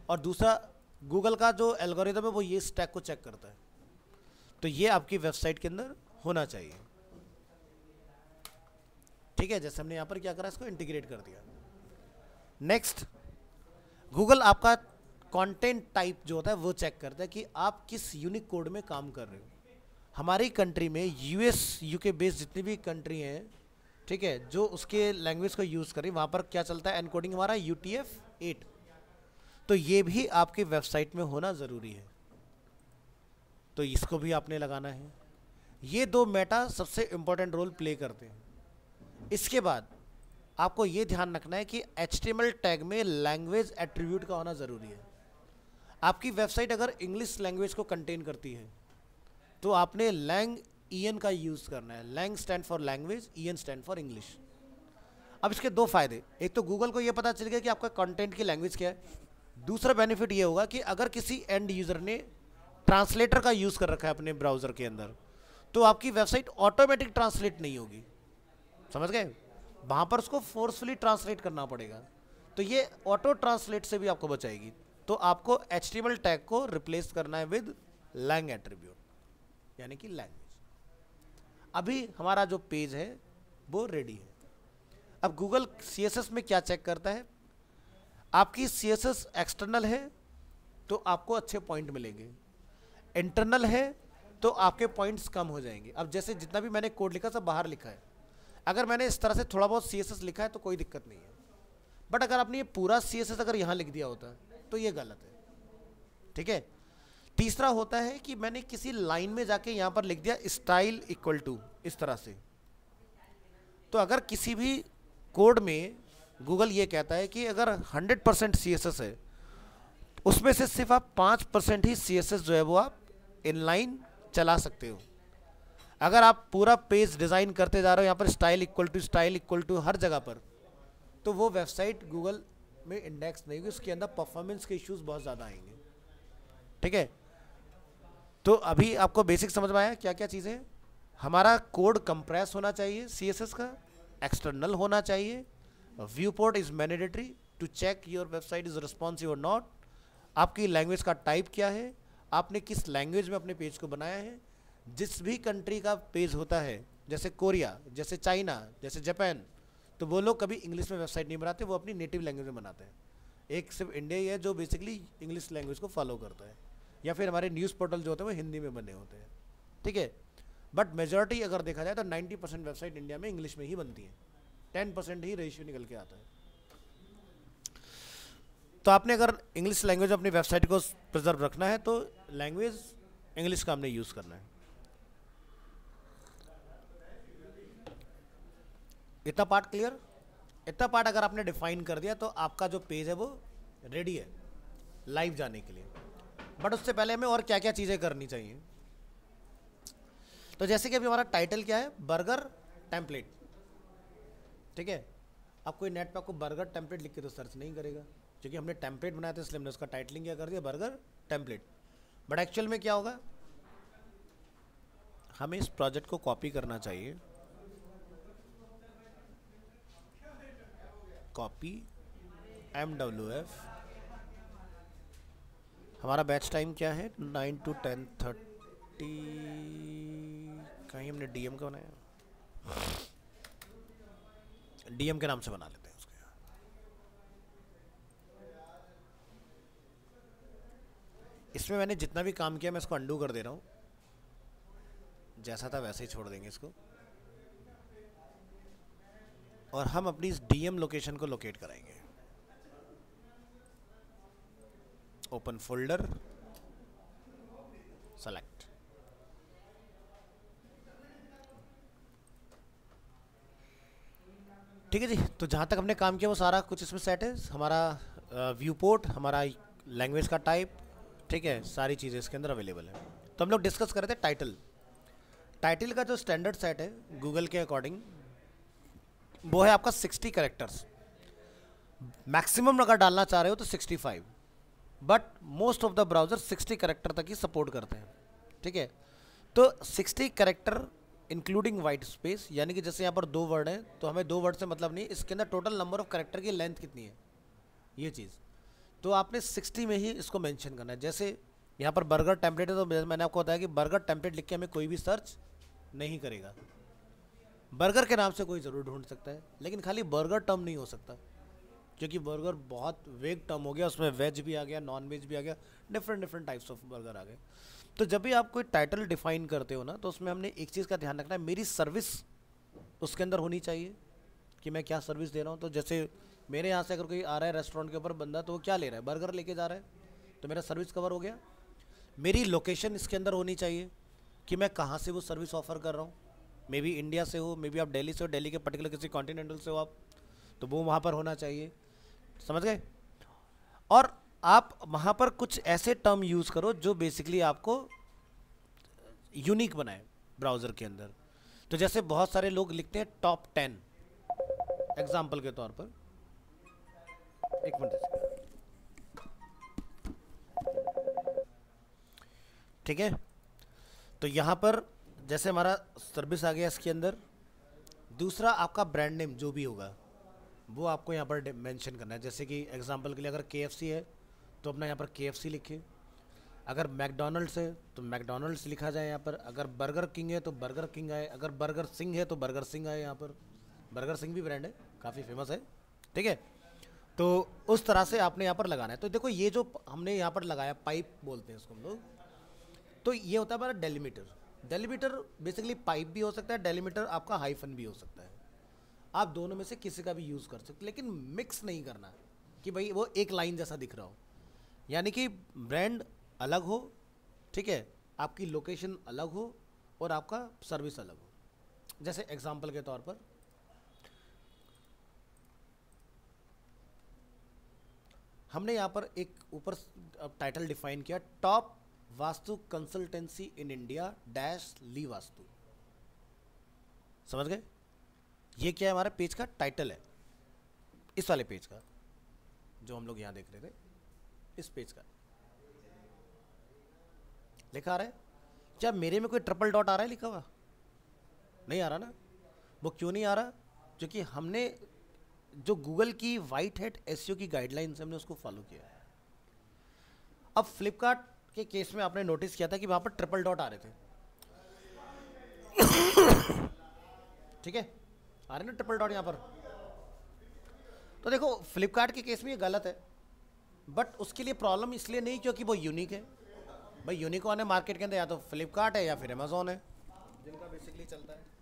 और दूसरा, गूगल का जो एल्गोरिदम है वो ये स्टैक को चेक करता है, तो ये आपकी वेबसाइट के अंदर होना चाहिए। ठीक है, जैसे हमने यहाँ पर क्या करा, इसको इंटीग्रेट कर दिया। नेक्स्ट, गूगल आपका कंटेंट टाइप जो होता है वो चेक करता है कि आप किस यूनिक कोड में काम कर रहे हो। हमारी कंट्री में US UK बेस्ड जितनी भी कंट्री हैं, ठीक है, जो उसके लैंग्वेज को यूज़ करें, वहाँ पर क्या चलता है? एनकोडिंग हमारा UTF-8। तो ये भी आपकी वेबसाइट में होना ज़रूरी है, तो इसको भी आपने लगाना है। ये दो मेटा सबसे इम्पोर्टेंट रोल प्ले करते हैं। इसके बाद आपको ये ध्यान रखना है कि HTML टैग में लैंग्वेज एट्रीब्यूट का होना ज़रूरी है। आपकी वेबसाइट अगर इंग्लिश लैंग्वेज को कंटेन करती है तो आपने लैंग EN का यूज़ करना है। Lang stand for language, EN stand for English. अब इसके दो फायदे, एक तो गूगल को ये पता चल गया कि आपका कंटेंट की लैंग्वेज क्या है। दूसरा बेनिफिट ये होगा कि अगर किसी एंड यूजर ने ट्रांसलेटर का यूज कर रखा है अपने ब्राउजर के अंदर, तो आपकी वेबसाइट ऑटोमेटिक ट्रांसलेट नहीं होगी, समझ गए, वहां पर उसको फोर्सफुली ट्रांसलेट करना पड़ेगा। तो ये ऑटो ट्रांसलेट से भी आपको बचाएगी। तो आपको HTML टैग को रिप्लेस करना है विद लैंग एट्रीब्यूट, यानी कि लैंग्वेज। अभी हमारा जो पेज है वो रेडी है। अब गूगल CSS में क्या चेक करता है, आपकी CSS एक्सटर्नल है तो आपको अच्छे पॉइंट मिलेंगे, इंटरनल है तो आपके पॉइंट्स कम हो जाएंगे। अब जैसे जितना भी मैंने कोड लिखा सब बाहर लिखा है, अगर मैंने इस तरह से थोड़ा बहुत CSS लिखा है तो कोई दिक्कत नहीं है, बट अगर आपने ये पूरा CSS अगर यहाँ लिख दिया होता तो ये गलत है, ठीक है। तीसरा होता है कि मैंने किसी लाइन में जाके यहाँ पर लिख दिया स्टाइल इक्वल टू इस तरह से, तो अगर किसी भी कोड में गूगल ये कहता है कि अगर 100% CSS है, उसमें से सिर्फ आप 5% ही CSS जो है वो आप इनलाइन चला सकते हो। अगर आप पूरा पेज डिज़ाइन करते जा रहे हो यहाँ पर स्टाइल इक्वल टू हर जगह पर, तो वो वेबसाइट गूगल में इंडेक्स नहीं होगी, उसके अंदर परफॉर्मेंस के इश्यूज बहुत ज़्यादा आएंगे, ठीक है। तो अभी आपको बेसिक समझ में आया क्या क्या चीज़ें। हमारा कोड कंप्रेस होना चाहिए CSS का, एक्सटर्नल होना चाहिए, viewport is mandatory to check your website is responsive और नॉट, आपकी लैंग्वेज का टाइप क्या है, आपने किस लैंग्वेज में अपने पेज को बनाया है। जिस भी कंट्री का पेज होता है, जैसे कोरिया, जैसे चाइना, जैसे जापान, तो वो लोग कभी इंग्लिश में वेबसाइट नहीं बनाते, वो अपनी नेटिव लैंग्वेज में बनाते हैं। एक सिर्फ इंडिया ही है जो बेसिकली इंग्लिश लैंग्वेज को फॉलो करता है, या फिर हमारे न्यूज़ पोर्टल जो होते हैं वो हिंदी में बने होते हैं, ठीक है। बट मेजॉरिटी अगर देखा जाए तो 90% वेबसाइट इंडिया में इंग्लिश में ही बनती है, 10% ही रेशियो निकल के आता है। तो आपने अगर इंग्लिश लैंग्वेज अपनी वेबसाइट को प्रिजर्व रखना है तो लैंग्वेज इंग्लिश का हमने यूज़ करना है। इतना पार्ट क्लियर। इतना पार्ट अगर आपने डिफाइन कर दिया तो आपका जो पेज है वो रेडी है लाइव जाने के लिए। बट उससे पहले हमें और क्या क्या चीज़ें करनी चाहिए। तो जैसे कि अभी हमारा टाइटल क्या है, बर्गर टेम्पलेट, ठीक है। आप कोई नेट पे आपको बर्गर टेम्पलेट लिख के तो सर्च नहीं करेगा, क्योंकि हमने टेम्पलेट बनाया था इसलिए हमने उसका टाइटलिंग क्या कर दिया, बर्गर टेम्पलेट। बट एक्चुअल में क्या होगा, हमें इस प्रोजेक्ट को कॉपी करना चाहिए, कॉपी MWF। हमारा बैच टाइम क्या है, 9 to 10:30। कहीं हमने DM का बनाया, DM के नाम से बना लेते हैं उसके। इसमें मैंने जितना भी काम किया मैं इसको अंडू कर दे रहा हूँ, जैसा था वैसे ही छोड़ देंगे इसको, और हम अपनी इस DM लोकेशन को लोकेट कराएंगे। Open folder, select. ठीक है जी। तो जहाँ तक हमने काम किया वो सारा कुछ इसमें सेट है। हमारा व्यू पोर्ट, हमारा लैंग्वेज का टाइप, ठीक है, सारी चीज़ें इसके अंदर अवेलेबल है। तो हम लोग डिस्कस कर रहे थे टाइटल। टाइटल का जो स्टैंडर्ड सेट है गूगल के अकॉर्डिंग वो है आपका 60 कैरेक्टर्स। मैक्सिमम अगर डालना चाह रहे हो तो 65, but most of the browser 60 character तक ही सपोर्ट करते हैं, ठीक है। तो 60 कैरेक्टर इंक्लूडिंग वाइट स्पेस, यानी कि जैसे यहाँ पर 2 वर्ड हैं तो हमें 2 वर्ड से मतलब नहीं, इसके अंदर टोटल नंबर ऑफ कैरेक्टर की लेंथ कितनी है ये चीज़, तो आपने 60 में ही इसको मेंशन करना है। जैसे यहाँ पर बर्गर टेम्पलेट है तो मैंने आपको बताया कि बर्गर टेम्पलेट लिख के हमें कोई भी सर्च नहीं करेगा। बर्गर के नाम से कोई ज़रूर ढूंढ सकता है, लेकिन खाली बर्गर टर्म नहीं हो सकता, क्योंकि बर्गर बहुत वेग टर्म हो गया, उसमें वेज भी आ गया, नॉन वेज भी आ गया, डिफरेंट टाइप्स ऑफ बर्गर आ गए। तो जब भी आप कोई टाइटल डिफाइन करते हो ना, तो उसमें हमने एक चीज़ का ध्यान रखना है, मेरी सर्विस उसके अंदर होनी चाहिए कि मैं क्या सर्विस दे रहा हूँ। तो जैसे मेरे यहाँ से अगर कोई आ रहा है रेस्टोरेंट के ऊपर बंदा, तो वो क्या ले रहा है, बर्गर लेके जा रहा है, तो मेरा सर्विस कवर हो गया। मेरी लोकेशन इसके अंदर होनी चाहिए कि मैं कहाँ से वो सर्विस ऑफर कर रहा हूँ, मे बी इंडिया से हो, मे बी आप दिल्ली से हो, दिल्ली के पर्टिकुलर किसी कॉन्टिनेंटल से हो आप, तो वो वहाँ पर होना चाहिए, समझ गए। और आप वहाँ पर कुछ ऐसे टर्म यूज़ करो जो बेसिकली आपको यूनिक बनाए ब्राउज़र के अंदर। तो जैसे बहुत सारे लोग लिखते हैं टॉप 10, एग्जाम्पल के तौर पर, एक मिनट, ठीक है। तो यहाँ पर जैसे हमारा सर्विस आ गया इसके अंदर, दूसरा आपका ब्रांड नेम जो भी होगा वो आपको यहाँ पर मेंशन करना है। जैसे कि एग्जांपल के लिए अगर KFC है तो अपना यहाँ पर KFC लिखे, अगर मैकडोनल्ड्स है तो मैकडोनल्ड्स लिखा जाए यहाँ पर, अगर बर्गर किंग है तो बर्गर किंग आए, अगर बर्गर सिंह है तो बर्गर सिंह आए। यहाँ पर बर्गर सिंह भी ब्रांड है, काफ़ी फेमस है, ठीक है। तो उस तरह से आपने यहाँ पर लगाना है। तो देखो ये जो हमने यहाँ पर लगाया, पाइप बोलते हैं इसको हम लोग, तो ये होता है हमारा डेलीमीटर। डेलीमीटर बेसिकली पाइप भी हो सकता है, डेलीमीटर आपका हाइफन भी हो सकता है। आप दोनों में से किसी का भी यूज़ कर सकते, लेकिन मिक्स नहीं करना कि भाई वो एक लाइन जैसा दिख रहा हो, यानी कि ब्रांड अलग हो, ठीक है, आपकी लोकेशन अलग हो और आपका सर्विस अलग हो। जैसे एग्जांपल के तौर पर हमने यहाँ पर एक ऊपर टाइटल डिफाइन किया, top vastu consultancy in India dash ली वास्तु। समझ गए? ये क्या है, हमारे पेज का टाइटल है, इस वाले पेज का जो हम लोग यहाँ देख रहे थे, इस पेज का लिखा आ रहा है। क्या मेरे में कोई ट्रिपल डॉट आ रहा है लिखा हुआ? नहीं आ रहा ना। वो क्यों नहीं आ रहा? क्योंकि हमने जो गूगल की वाइट हैट एसईओ की गाइडलाइंस हमने उसको फॉलो किया है। अब फ्लिपकार्ट के केस में आपने नोटिस किया था कि वहां पर ट्रिपल डॉट आ रहे थे, ठीक है, आ रहे ना ट्रिपल डॉट यहां पर। तो देखो फ्लिपकार्ट के केस में ये गलत है, बट उसके लिए प्रॉब्लम इसलिए नहीं क्योंकि वो यूनिक है। भाई यूनिकॉर्न है मार्केट के अंदर, या तो फ्लिपकार्ट है या फिर अमेजोन है, जिनका बेसिकली चलता है।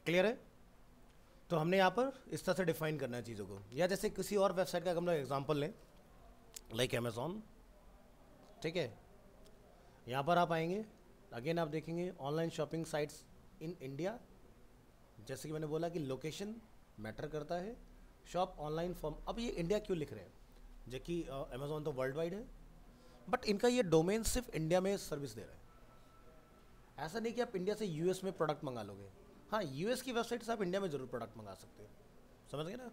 क्लियर है? तो हमने यहाँ पर इस तरह से डिफाइन करना है चीज़ों को। या जैसे किसी और वेबसाइट का हम लोग एग्जाम्पल लें, लाइक अमेजोन, ठीक है, यहाँ पर आप आएंगे, अगेन आप देखेंगे online shopping sites in India. जैसे कि मैंने बोला कि लोकेशन मैटर करता है, शॉप ऑनलाइन फॉर्म। अब ये इंडिया क्यों लिख रहे हैं, जबकि अमेजोन तो वर्ल्ड वाइड है, बट इनका ये डोमेन सिर्फ इंडिया में सर्विस दे रहा है। ऐसा नहीं कि आप इंडिया से यूएस में प्रोडक्ट मंगा लोगे। हाँ, यूएस की वेबसाइट से आप इंडिया में ज़रूर प्रोडक्ट मंगा सकते हो, समझ गए ना,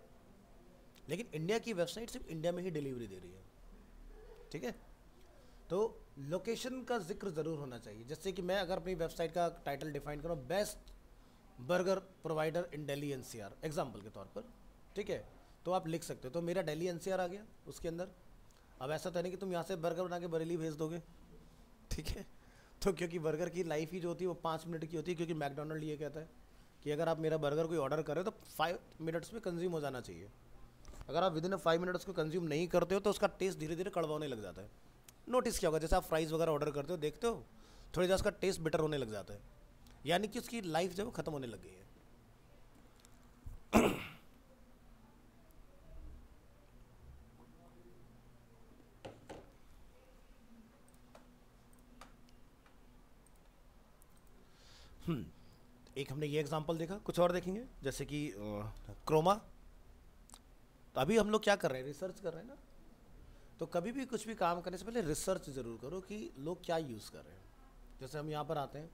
लेकिन इंडिया की वेबसाइट सिर्फ इंडिया में ही डिलीवरी दे रही है, ठीक है। तो लोकेशन का जिक्र ज़रूर होना चाहिए। जैसे कि मैं अगर अपनी वेबसाइट का टाइटल डिफाइन करूँ, best burger provider in Delhi NCR, example के तौर पर, ठीक है, तो आप लिख सकते हो। तो मेरा दिल्ली एनसीआर आ गया उसके अंदर। अब ऐसा तो नहीं कि तुम यहाँ से बर्गर बना के बरेली भेज दोगे, ठीक है। तो क्योंकि बर्गर की लाइफ ही जो होती है वो 5 मिनट की होती है, क्योंकि मैकडोनल्ड ये कहता है कि अगर आप मेरा बर्गर कोई ऑर्डर करें तो 5 मिनट्स में कंज्यूम हो जाना चाहिए। अगर आप विदिन 5 मिनट्स को कंज्यूम नहीं करते हो तो उसका टेस्ट धीरे धीरे कड़वा होने लग जाता है। नोटिस क्या होगा, जैसे आप फ्राइज़ वगैरह ऑर्डर करते हो, देखते हो थोड़ी देर उसका टेस्ट बिटर होने लग जाता है, यानी कि उसकी लाइफ जो है वो ख़त्म होने लग गई है। एक हमने ये एग्जांपल देखा, कुछ और देखेंगे जैसे कि क्रोमा। तो अभी हम लोग क्या कर रहे हैं, रिसर्च कर रहे हैं ना। तो कभी भी कुछ भी काम करने से पहले रिसर्च ज़रूर करो कि लोग क्या यूज़ कर रहे हैं। जैसे हम यहाँ पर आते हैं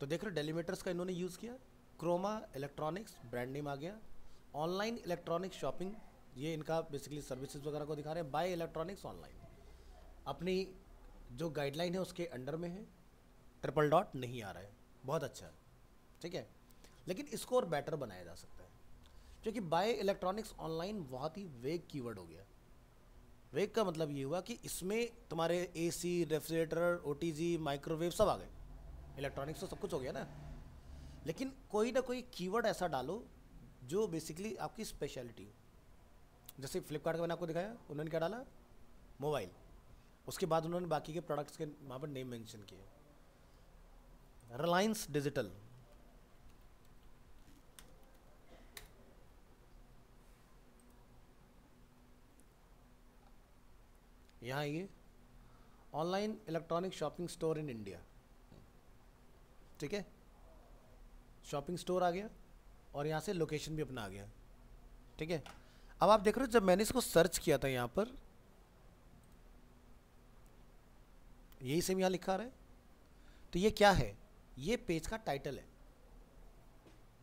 तो देख रहे हो डेलीमीटर्स का इन्होंने यूज़ किया, क्रोमा इलेक्ट्रॉनिक्स ब्रांड नेम आ गया। ऑनलाइन इलेक्ट्रॉनिक शॉपिंग, ये इनका बेसिकली सर्विसेज वगैरह को दिखा रहे हैं। बाय इलेक्ट्रॉनिक्स ऑनलाइन अपनी जो गाइडलाइन है उसके अंडर में है, ट्रिपल डॉट नहीं आ रहा है, बहुत अच्छा है, ठीक है। लेकिन इसको और बेटर बनाया जा सकता है, क्योंकि बाय इलेक्ट्रॉनिक्स ऑनलाइन बहुत ही वेग कीवर्ड हो गया। वेग का मतलब ये हुआ कि इसमें तुम्हारे एसी, रेफ्रिजरेटर, ओटीजी, माइक्रोवेव सब आ गए। इलेक्ट्रॉनिक्स तो सब कुछ हो गया ना, लेकिन कोई ना कोई कीवर्ड ऐसा डालो जो बेसिकली आपकी स्पेशलिटी हो। जैसे फ्लिपकार्ट का मैंने आपको दिखाया, उन्होंने क्या डाला, मोबाइल। उसके बाद उन्होंने बाकी के प्रोडक्ट्स के वहाँ पर नेम मेंशन किए। रिलायंस डिजिटल, यहाँ आइए, online electronic shopping store in India, ठीक है, शॉपिंग स्टोर आ गया और यहाँ से लोकेशन भी अपना आ गया, ठीक है। अब आप देख रहे हो जब मैंने इसको सर्च किया था यहाँ पर, यही सेम यहाँ लिखा रहा है, तो ये क्या है, ये पेज का टाइटल है,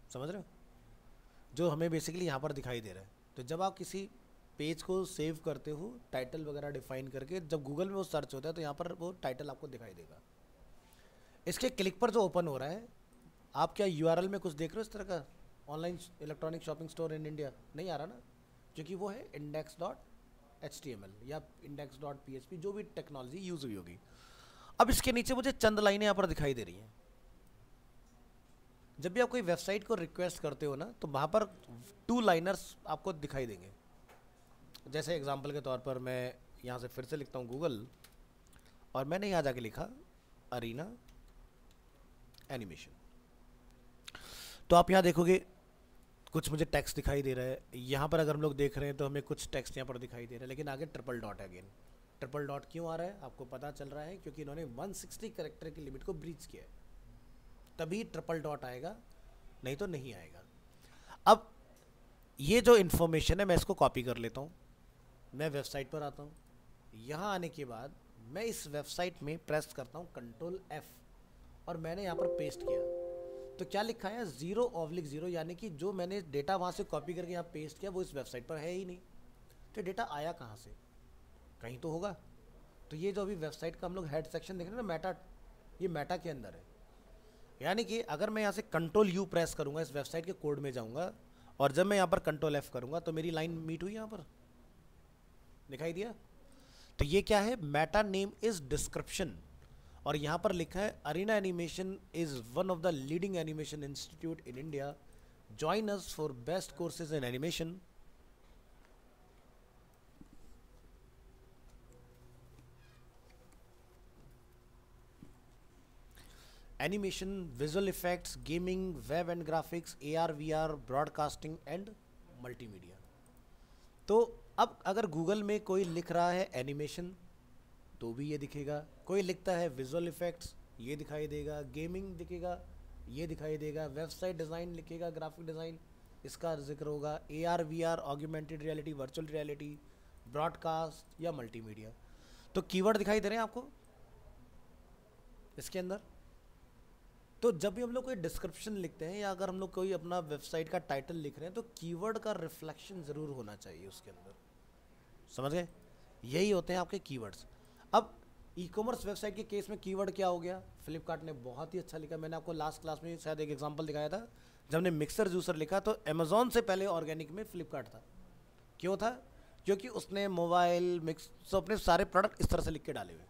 समझ रहे हो, जो हमें बेसिकली यहाँ पर दिखाई दे रहा है। तो जब आप किसी पेज को सेव करते हो टाइटल वगैरह डिफाइन करके, जब गूगल में वो सर्च होता है तो यहाँ पर वो टाइटल आपको दिखाई देगा। इसके क्लिक पर जो ओपन हो रहा है, आप क्या यूआरएल में कुछ देख रहे हो इस तरह का, online electronic shopping store in India, नहीं आ रहा ना, क्योंकि वो है index.html या index.php, जो भी टेक्नोलॉजी यूज़ हुई होगी। अब इसके नीचे मुझे चंद लाइनें यहाँ पर दिखाई दे रही हैं। जब भी आप कोई वेबसाइट को रिक्वेस्ट करते हो ना, तो वहाँ पर 2 लाइनर्स आपको दिखाई देंगे। जैसे एग्जांपल के तौर पर मैं यहाँ से फिर से लिखता हूँ गूगल, और मैंने यहाँ जाके लिखा अरीना एनिमेशन, तो आप यहाँ देखोगे कुछ मुझे टेक्स्ट दिखाई दे रहा है। यहाँ पर अगर हम लोग देख रहे हैं तो हमें कुछ टेक्स्ट यहाँ पर दिखाई दे रहा है, लेकिन आगे ट्रिपल डॉट है। अगेन ट्रिपल डॉट क्यों आ रहा है आपको पता चल रहा है, क्योंकि इन्होंने 160 कैरेक्टर की लिमिट को ब्रीच किया है, तभी ट्रिपल डॉट आएगा, नहीं तो नहीं आएगा। अब ये जो इन्फॉर्मेशन है मैं इसको कॉपी कर लेता हूँ, मैं वेबसाइट पर आता हूँ, यहाँ आने के बाद मैं इस वेबसाइट में प्रेस करता हूँ Ctrl+F, और मैंने यहाँ पर पेस्ट किया, तो क्या लिखा है 0/0, यानी कि जो मैंने डेटा वहाँ से कॉपी करके यहाँ पेस्ट किया वो इस वेबसाइट पर है ही नहीं। तो डेटा आया कहाँ से, कहीं तो होगा। तो ये जो अभी वेबसाइट का हम लोग हेड सेक्शन देख रहे हैं ना, मेटा, ये मेटा के अंदर है, यानी कि अगर मैं यहाँ से Ctrl+U प्रेस करूँगा, इस वेबसाइट के कोड में जाऊँगा, और जब मैं यहाँ पर Ctrl+F करूँगा तो मेरी लाइन मीट हुई, यहाँ पर दिखाई दिया। तो ये क्या है, मेटा नेम इज डिस्क्रिप्शन, और यहाँ पर लिखा है Arena animation is one of the leading animation institute in India, join us for best courses in animation. Animation, visual effects, gaming, web and graphics, AR VR, broadcasting and multimedia. तो अब अगर Google में कोई लिख रहा है animation तो भी ये दिखेगा, कोई लिखता है विजुअल इफेक्ट्स ये दिखाई देगा, गेमिंग दिखेगा ये दिखाई देगा, वेबसाइट डिज़ाइन लिखेगा, ग्राफिक डिज़ाइन इसका जिक्र होगा, AR VR, augmented reality, virtual reality, broadcast या मल्टीमीडिया। तो कीवर्ड दिखाई दे रहे हैं आपको इसके अंदर। तो जब भी हम लोग कोई डिस्क्रिप्शन लिखते हैं या अगर हम लोग कोई अपना वेबसाइट का टाइटल लिख रहे हैं तो कीवर्ड का रिफ्लेक्शन ज़रूर होना चाहिए उसके अंदर, समझ गए, यही होते हैं आपके कीवर्ड्स। अब ई कॉमर्स वेबसाइट के केस में कीवर्ड क्या हो गया, फ्लिपकार्ट ने बहुत ही अच्छा लिखा, मैंने आपको लास्ट क्लास में शायद एक एग्जांपल दिखाया था, जब हमने मिक्सर जूसर लिखा तो अमेजोन से पहले ऑर्गेनिक में फ्लिपकार्ट था। क्यों था, क्योंकि उसने मोबाइल मिक्स तो अपने सारे प्रोडक्ट इस तरह से लिख के डाले हुए,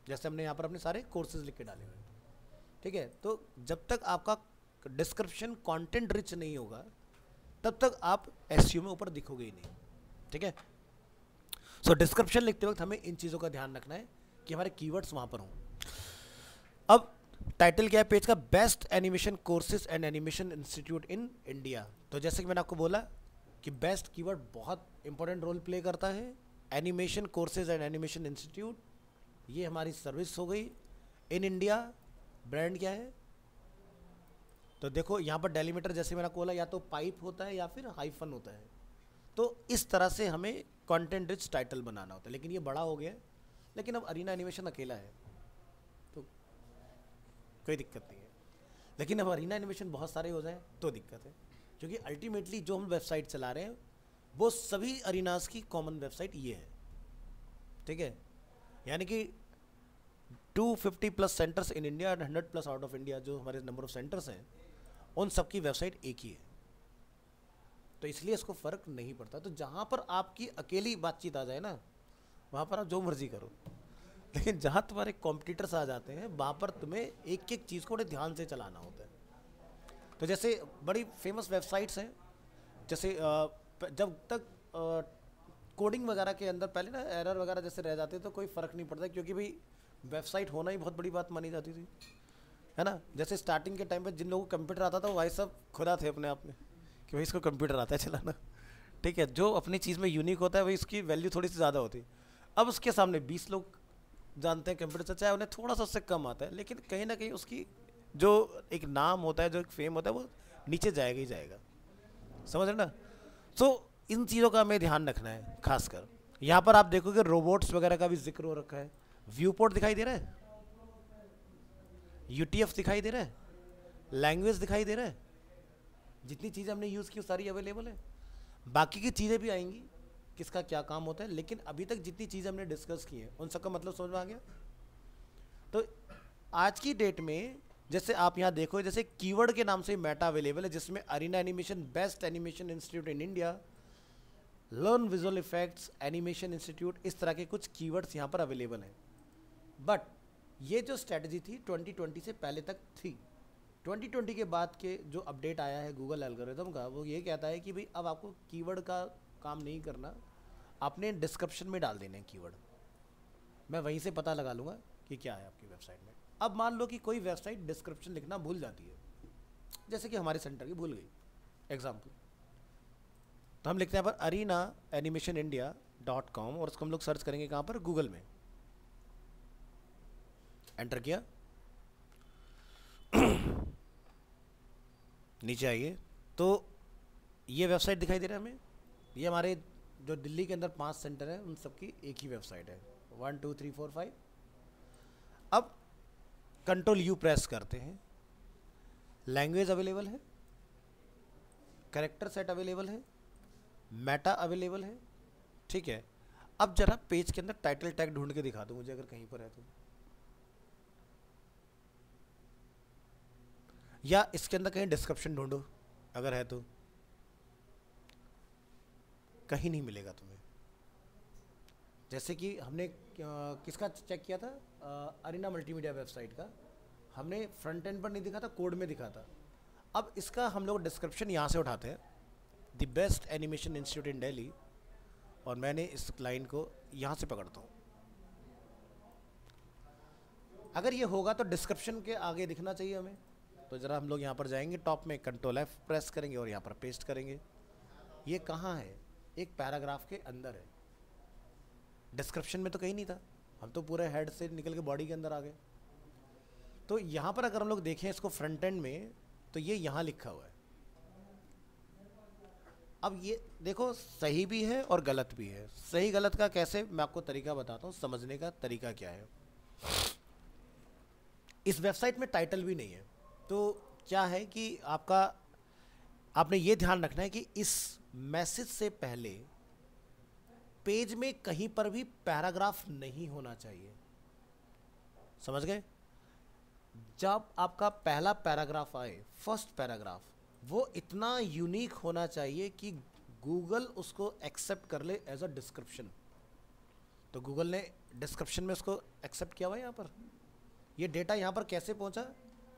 जैसे हमने यहाँ पर अपने सारे कोर्सेज लिख के डाले हुए, ठीक है। तो जब तक आपका डिस्क्रिप्शन कंटेंट रिच नहीं होगा तब तक आप एसईओ में ऊपर दिखोगे ही नहीं, ठीक है। सो डिस्क्रिप्शन लिखते वक्त हमें इन चीज़ों का ध्यान रखना है कि हमारे कीवर्ड्स वहाँ पर हों। अब टाइटल क्या है पेज का, best animation courses and animation institute in India. तो जैसे कि मैंने आपको बोला कि बेस्ट कीवर्ड बहुत इंपॉर्टेंट रोल प्ले करता है। Animation courses and animation institute, ये हमारी सर्विस हो गई। इन इंडिया ब्रांड क्या है, तो देखो यहाँ पर डेलीमीटर जैसे मैंने आपको बोला या तो पाइप होता है या फिर हाइफन होता है। तो इस तरह से हमें कंटेंट रिच टाइटल बनाना होता है, लेकिन ये बड़ा हो गया है, लेकिन अब अरीना एनिमेशन अकेला है तो कोई दिक्कत नहीं है, लेकिन अब अरीना एनिमेशन बहुत सारे हो जाए तो दिक्कत है, क्योंकि अल्टीमेटली जो हम वेबसाइट चला रहे हैं वो सभी अरीनास की कॉमन वेबसाइट ये है, ठीक है। यानी कि 250+ centres in India and 100+ out of India, जो हमारे नंबर ऑफ सेंटर्स हैं उन सबकी वेबसाइट एक ही है, तो इसलिए इसको फ़र्क नहीं पड़ता। तो जहाँ पर आपकी अकेली बातचीत आ जाए ना, वहाँ पर आप जो मर्जी करो, लेकिन जहाँ तुम्हारे कॉम्पिटिटर्स आ जाते हैं वहाँ पर तुम्हें एक एक चीज़ को बड़े ध्यान से चलाना होता है। तो जैसे बड़ी फेमस वेबसाइट्स हैं, जैसे जब तक कोडिंग वगैरह के अंदर पहले ना एरर वगैरह जैसे रह जाते तो कोई फ़र्क नहीं पड़ता, क्योंकि भाई वेबसाइट होना ही बहुत बड़ी बात मानी जाती थी, है ना। जैसे स्टार्टिंग के टाइम पे जिन लोगों को कंप्यूटर आता था वो भाई सब खुदा थे अपने आप में कि भाई इसको कंप्यूटर आता है चलाना, ठीक है। जो अपनी चीज़ में यूनिक होता है वही इसकी वैल्यू थोड़ी सी ज़्यादा होती है। अब उसके सामने 20 लोग जानते हैं कंप्यूटर से, चाहे उन्हें थोड़ा सा उससे कम आता है, लेकिन कहीं ना कहीं उसकी जो एक नाम होता है, जो एक फेम होता है, वो नीचे जाएगा ही जाएगा। समझ रहे ना? सो इन चीज़ों का हमें ध्यान रखना है। खासकर यहाँ पर आप देखोगे रोबोट्स वगैरह का भी जिक्र हो रखा है। व्यू पोर्ट दिखाई दे रहा है, यूटीएफ दिखाई दे रहा है, लैंग्वेज दिखाई दे रहा है। जितनी चीज़ें हमने यूज़ की वो सारी अवेलेबल है। बाकी की चीज़ें भी आएंगी, किसका क्या काम होता है, लेकिन अभी तक जितनी चीज़ें हमने डिस्कस की हैं उन सबका मतलब समझ में आ गया। तो आज की डेट में जैसे आप यहाँ देखो, जैसे कीवर्ड के नाम से मेटा अवेलेबल है, जिसमें Arena animation, best animation institute in India, learn visual effects animation institute, इस तरह के कुछ कीवर्ड्स यहाँ पर अवेलेबल हैं। बट ये जो स्ट्रेटजी थी 2020 से पहले तक थी। 2020 के बाद के जो अपडेट आया है गूगल एल्गोरिथम का, वो ये कहता है कि भाई अब आपको कीवर्ड का काम नहीं करना, आपने डिस्क्रिप्शन में डाल देने कीवर्ड। मैं वहीं से पता लगा लूँगा कि क्या है आपकी वेबसाइट में। अब मान लो कि कोई वेबसाइट डिस्क्रिप्शन लिखना भूल जाती है, जैसे कि हमारे सेंटर की भूल गई एग्जाम्पल, तो हम लिखते हैं यहाँ पर अरीना एनिमेशन इंडिया .com और उसको हम लोग सर्च करेंगे कहाँ पर, गूगल में। एंटर किया, नीचे आइए तो ये वेबसाइट दिखाई दे रहा है हमें। ये हमारे जो दिल्ली के अंदर 5 सेंटर हैं उन सबकी एक ही वेबसाइट है, 1 2 3 4 5। अब कंट्रोल यू प्रेस करते हैं, लैंग्वेज अवेलेबल है, कैरेक्टर सेट अवेलेबल है, मेटा अवेलेबल है, ठीक है। अब जरा पेज के अंदर टाइटल टैग ढूंढ के दिखा दो मुझे, अगर कहीं पर है तो, या इसके अंदर कहीं डिस्क्रिप्शन ढूंढो अगर है तो। कहीं नहीं मिलेगा तुम्हें। जैसे कि हमने किसका चेक किया था, अरीना मल्टीमीडिया वेबसाइट का, हमने फ्रंट एंड पर नहीं दिखा था, कोड में दिखा था। अब इसका हम लोग डिस्क्रिप्शन यहाँ से उठाते हैं, द बेस्ट एनिमेशन इंस्टीट्यूट इन दिल्ली, और मैंने इस लाइन को यहाँ से पकड़ता हूँ। अगर ये होगा तो डिस्क्रिप्शन के आगे दिखना चाहिए हमें। तो ज़रा हम लोग यहाँ पर जाएंगे, टॉप में कंट्रोल F प्रेस करेंगे और यहाँ पर पेस्ट करेंगे। ये कहाँ है? एक पैराग्राफ के अंदर है, डिस्क्रिप्शन में तो कहीं नहीं था। हम तो पूरे हेड से निकल के बॉडी के अंदर आ गए। तो यहाँ पर अगर हम लोग देखें इसको फ्रंट एंड में, तो ये यहाँ लिखा हुआ है। अब ये देखो, सही भी है और गलत भी है। सही गलत का कैसे, मैं आपको तरीका बताता हूँ, समझने का तरीका क्या है। इस वेबसाइट में टाइटल भी नहीं है, तो क्या है कि आपने ये ध्यान रखना है कि इस मैसेज से पहले पेज में कहीं पर भी पैराग्राफ नहीं होना चाहिए। समझ गए? जब आपका पहला पैराग्राफ आए, फर्स्ट पैराग्राफ, वो इतना यूनिक होना चाहिए कि गूगल उसको एक्सेप्ट कर ले एज अ डिस्क्रिप्शन। तो गूगल ने डिस्क्रिप्शन में उसको एक्सेप्ट किया हुआ है। यहाँ पर ये डेटा यहाँ पर कैसे पहुँचा?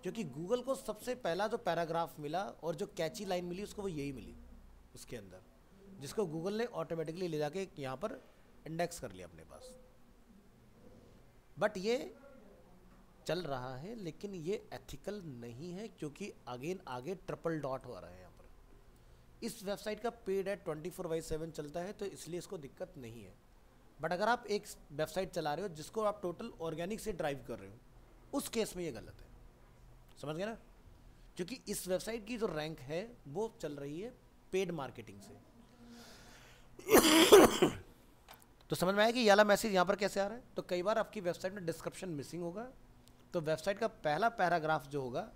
क्योंकि गूगल को सबसे पहला जो पैराग्राफ मिला और जो कैची लाइन मिली उसको वो यही मिली उसके अंदर, जिसको गूगल ने ऑटोमेटिकली ले जाके यहाँ पर इंडेक्स कर लिया अपने पास। बट ये चल रहा है, लेकिन ये एथिकल नहीं है, क्योंकि अगेन आगे ट्रिपल डॉट हो रहा है यहाँ पर। इस वेबसाइट का पेड है 24/7 चलता है, तो इसलिए इसको दिक्कत नहीं है। बट अगर आप एक वेबसाइट चला रहे हो जिसको आप टोटल ऑर्गेनिक से ड्राइव कर रहे हो, उस केस में ये गलत है। समझ गए ना? क्योंकि इस वेबसाइट की जो रैंक है वो चल रही है पेड मार्केटिंग से। तो समझ में आया कि ये वाला मैसेज यहाँ पर कैसे आ रहा है? तो कई बार आपकी वेबसाइट में डिस्क्रिप्शन मिसिंग होगा, तो वेबसाइट का पहला पैराग्राफ जो होगा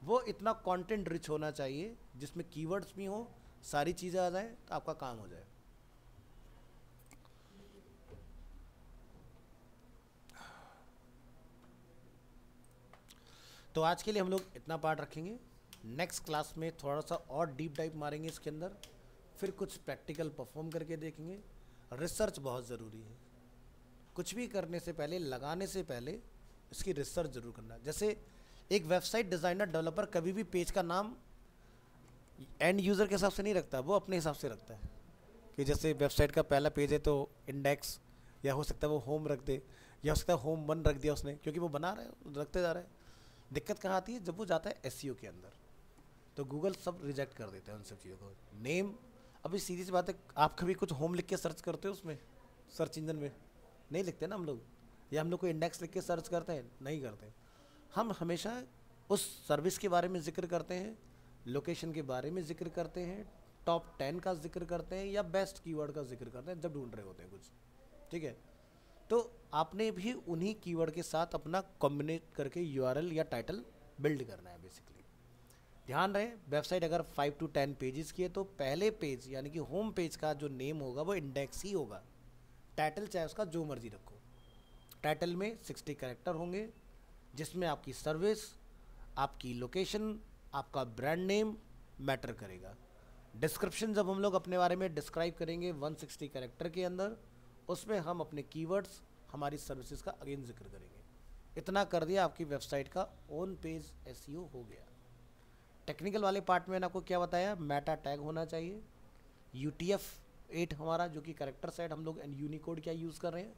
वो इतना कंटेंट रिच होना चाहिए, जिसमें कीवर्ड्स भी हो, सारी चीज़ें आ जाए, तो आपका काम हो जाए। तो आज के लिए हम लोग इतना पार्ट रखेंगे। नेक्स्ट क्लास में थोड़ा सा और डीप डाइव मारेंगे इसके अंदर, फिर कुछ प्रैक्टिकल परफॉर्म करके देखेंगे। रिसर्च बहुत ज़रूरी है। कुछ भी करने से पहले, लगाने से पहले इसकी रिसर्च ज़रूर करना। जैसे एक वेबसाइट डिज़ाइनर डेवलपर कभी भी पेज का नाम एंड यूज़र के हिसाब से नहीं रखता, वो अपने हिसाब से रखता है। कि जैसे वेबसाइट का पहला पेज है तो इंडेक्स, या हो सकता है वो होम रख दे, या हो सकता है होम 1 रख दिया उसने, क्योंकि वो बना रहा है, रखते जा रहा है। दिक्कत कहाँ आती है? जब वो जाता है एसईओ के अंदर, तो गूगल सब रिजेक्ट कर देता है उन सब चीज़ों को। नेम, अभी सीधी सी बात है, आप कभी कुछ होम लिख के सर्च करते हो उसमें सर्च इंजन में? नहीं लिखते ना हम लोग, या हम लोग कोई इंडेक्स लिख के सर्च करते हैं, नहीं करते। हम हमेशा उस सर्विस के बारे में जिक्र करते हैं, लोकेशन के बारे में जिक्र करते हैं, टॉप 10 का जिक्र करते हैं, या बेस्ट कीवर्ड का जिक्र करते हैं जब ढूंढ रहे होते हैं कुछ, ठीक है। तो आपने भी उन्हीं कीवर्ड के साथ अपना कॉम्बिनेट करके यूआरएल या टाइटल बिल्ड करना है बेसिकली। ध्यान रहे, वेबसाइट अगर 5 to 10 पेजेस की है तो पहले पेज यानी कि होम पेज का जो नेम होगा वो इंडेक्स ही होगा। टाइटल चाहे उसका जो मर्जी रखो, टाइटल में 60 कैरेक्टर होंगे जिसमें आपकी सर्विस, आपकी लोकेशन, आपका ब्रांड नेम मैटर करेगा। डिस्क्रिप्शन जब हम लोग अपने बारे में डिस्क्राइब करेंगे 160 कैरेक्टर के अंदर, उसमें हम अपने कीवर्ड्स, हमारी सर्विसेज का अगेन जिक्र करेंगे। इतना कर दिया, आपकी वेबसाइट का ऑन पेज एसईओ हो गया। टेक्निकल वाले पार्ट में मैंने आपको क्या बताया, मेटा टैग होना चाहिए, UTF-8 हमारा जो कि कैरेक्टर सेट हम लोग एंड यूनिकोड क्या यूज़ कर रहे हैं,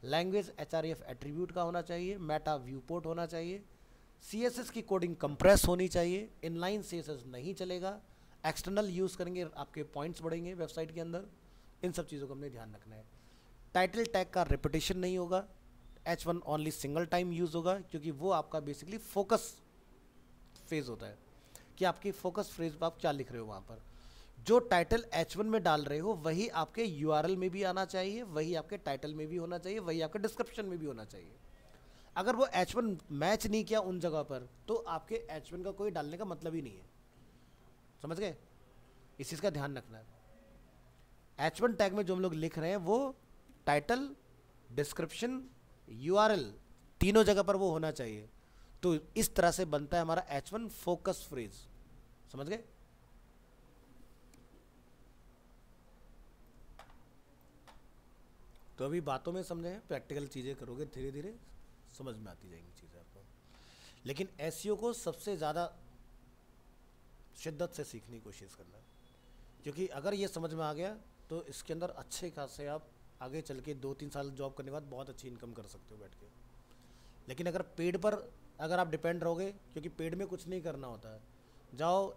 लैंग्वेज HREF एट्रीब्यूट का होना चाहिए, मेटा व्यू पोर्ट होना चाहिए, CSS की कोडिंग कंप्रेस होनी चाहिए, इनलाइन CSS नहीं चलेगा, एक्सटर्नल यूज़ करेंगे आपके पॉइंट्स बढ़ेंगे वेबसाइट के अंदर। इन सब चीज़ों का हमने ध्यान रखना है। टाइटल टैग का रिपीटिशन नहीं होगा, H1 only single time use होगा, क्योंकि वो आपका बेसिकली फोकस फेज होता है कि आपकी फोकस फ्रेज पर आप क्या लिख रहे हो। वहाँ पर जो टाइटल H1 में डाल रहे हो वही आपके URL में भी आना चाहिए, वही आपके टाइटल में भी होना चाहिए, वही आपके डिस्क्रिप्शन में भी होना चाहिए। अगर वो H1 मैच नहीं किया उन जगह पर तो आपके H1 का कोई डालने का मतलब ही नहीं है। समझ गए? इस चीज़ का ध्यान रखना है। H1 टैग में जो हम लोग लिख रहे हैं वो टाइटल, डिस्क्रिप्शन, URL तीनों जगह पर वो होना चाहिए। तो इस तरह से बनता है हमारा H1 फोकस फ्रेज। समझ गए? तो अभी बातों में समझे हैं, प्रैक्टिकल चीज़ें करोगे धीरे धीरे समझ में आती जाएंगी चीज़ें आपको। लेकिन एसईओ को सबसे ज़्यादा शिद्दत से सीखने की कोशिश करना, क्योंकि अगर ये समझ में आ गया तो इसके अंदर अच्छे खासे आप आगे चल के 2-3 साल जॉब करने के बाद बहुत अच्छी इनकम कर सकते हो बैठ के। लेकिन अगर पेड पर अगर आप डिपेंड रहोगे, क्योंकि पेड में कुछ नहीं करना होता है, जाओ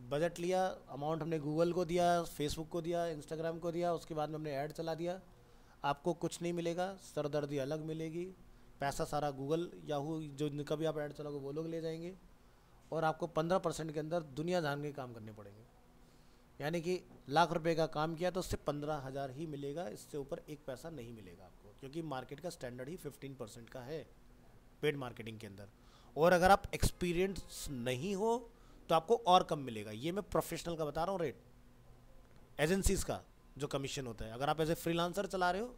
बजट लिया, अमाउंट हमने गूगल को दिया, फेसबुक को दिया, इंस्टाग्राम को दिया, उसके बाद में हमने ऐड चला दिया, आपको कुछ नहीं मिलेगा, सरदर्दी अलग मिलेगी, पैसा सारा गूगल, याहू जो इनका भी आप ऐड चलाओगे वो लोग ले जाएंगे, और आपको 15% के अंदर दुनिया जान के काम करने पड़ेंगे। यानी कि लाख रुपए का काम किया तो उससे 15,000 ही मिलेगा, इससे ऊपर एक पैसा नहीं मिलेगा आपको, क्योंकि मार्केट का स्टैंडर्ड ही 15% का है पेड मार्केटिंग के अंदर। और अगर आप एक्सपीरियंस नहीं हो तो आपको और कम मिलेगा। ये मैं प्रोफेशनल का बता रहा हूँ रेट, एजेंसीज का जो कमीशन होता है। अगर आप एज ए फ्रीलांसर चला रहे हो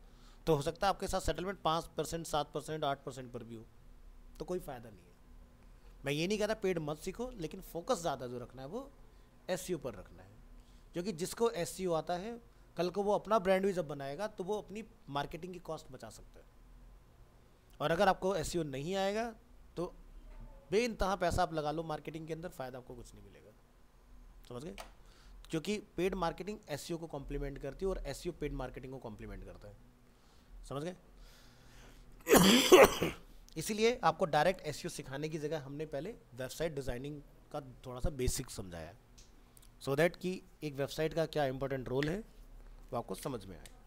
तो हो सकता है आपके साथ सेटलमेंट 5%, 7%, 8% पर भी हो, तो कोई फ़ायदा नहीं है। मैं ये नहीं कहता पेड मत सीखो, लेकिन फोकस ज़्यादा जो रखना है वो एसईओ पर रखना है, क्योंकि जिसको एसईओ आता है कल को वो अपना ब्रांड भी जब बनाएगा तो वो अपनी मार्केटिंग की कॉस्ट बचा सकता है। और अगर आपको एसईओ नहीं आएगा तो बेइंतहा पैसा आप लगा लो मार्केटिंग के अंदर, फ़ायदा आपको कुछ नहीं मिलेगा। समझ गए? क्योंकि पेड मार्केटिंग एसईओ को कॉम्प्लीमेंट करती है और एसईओ पेड मार्केटिंग को कॉम्प्लीमेंट करता है। समझ गए? इसीलिए आपको डायरेक्ट एसईओ सिखाने की जगह हमने पहले वेबसाइट डिज़ाइनिंग का थोड़ा सा बेसिक समझाया, सो दैट कि एक वेबसाइट का क्या इंपॉर्टेंट रोल है वो आपको समझ में आए।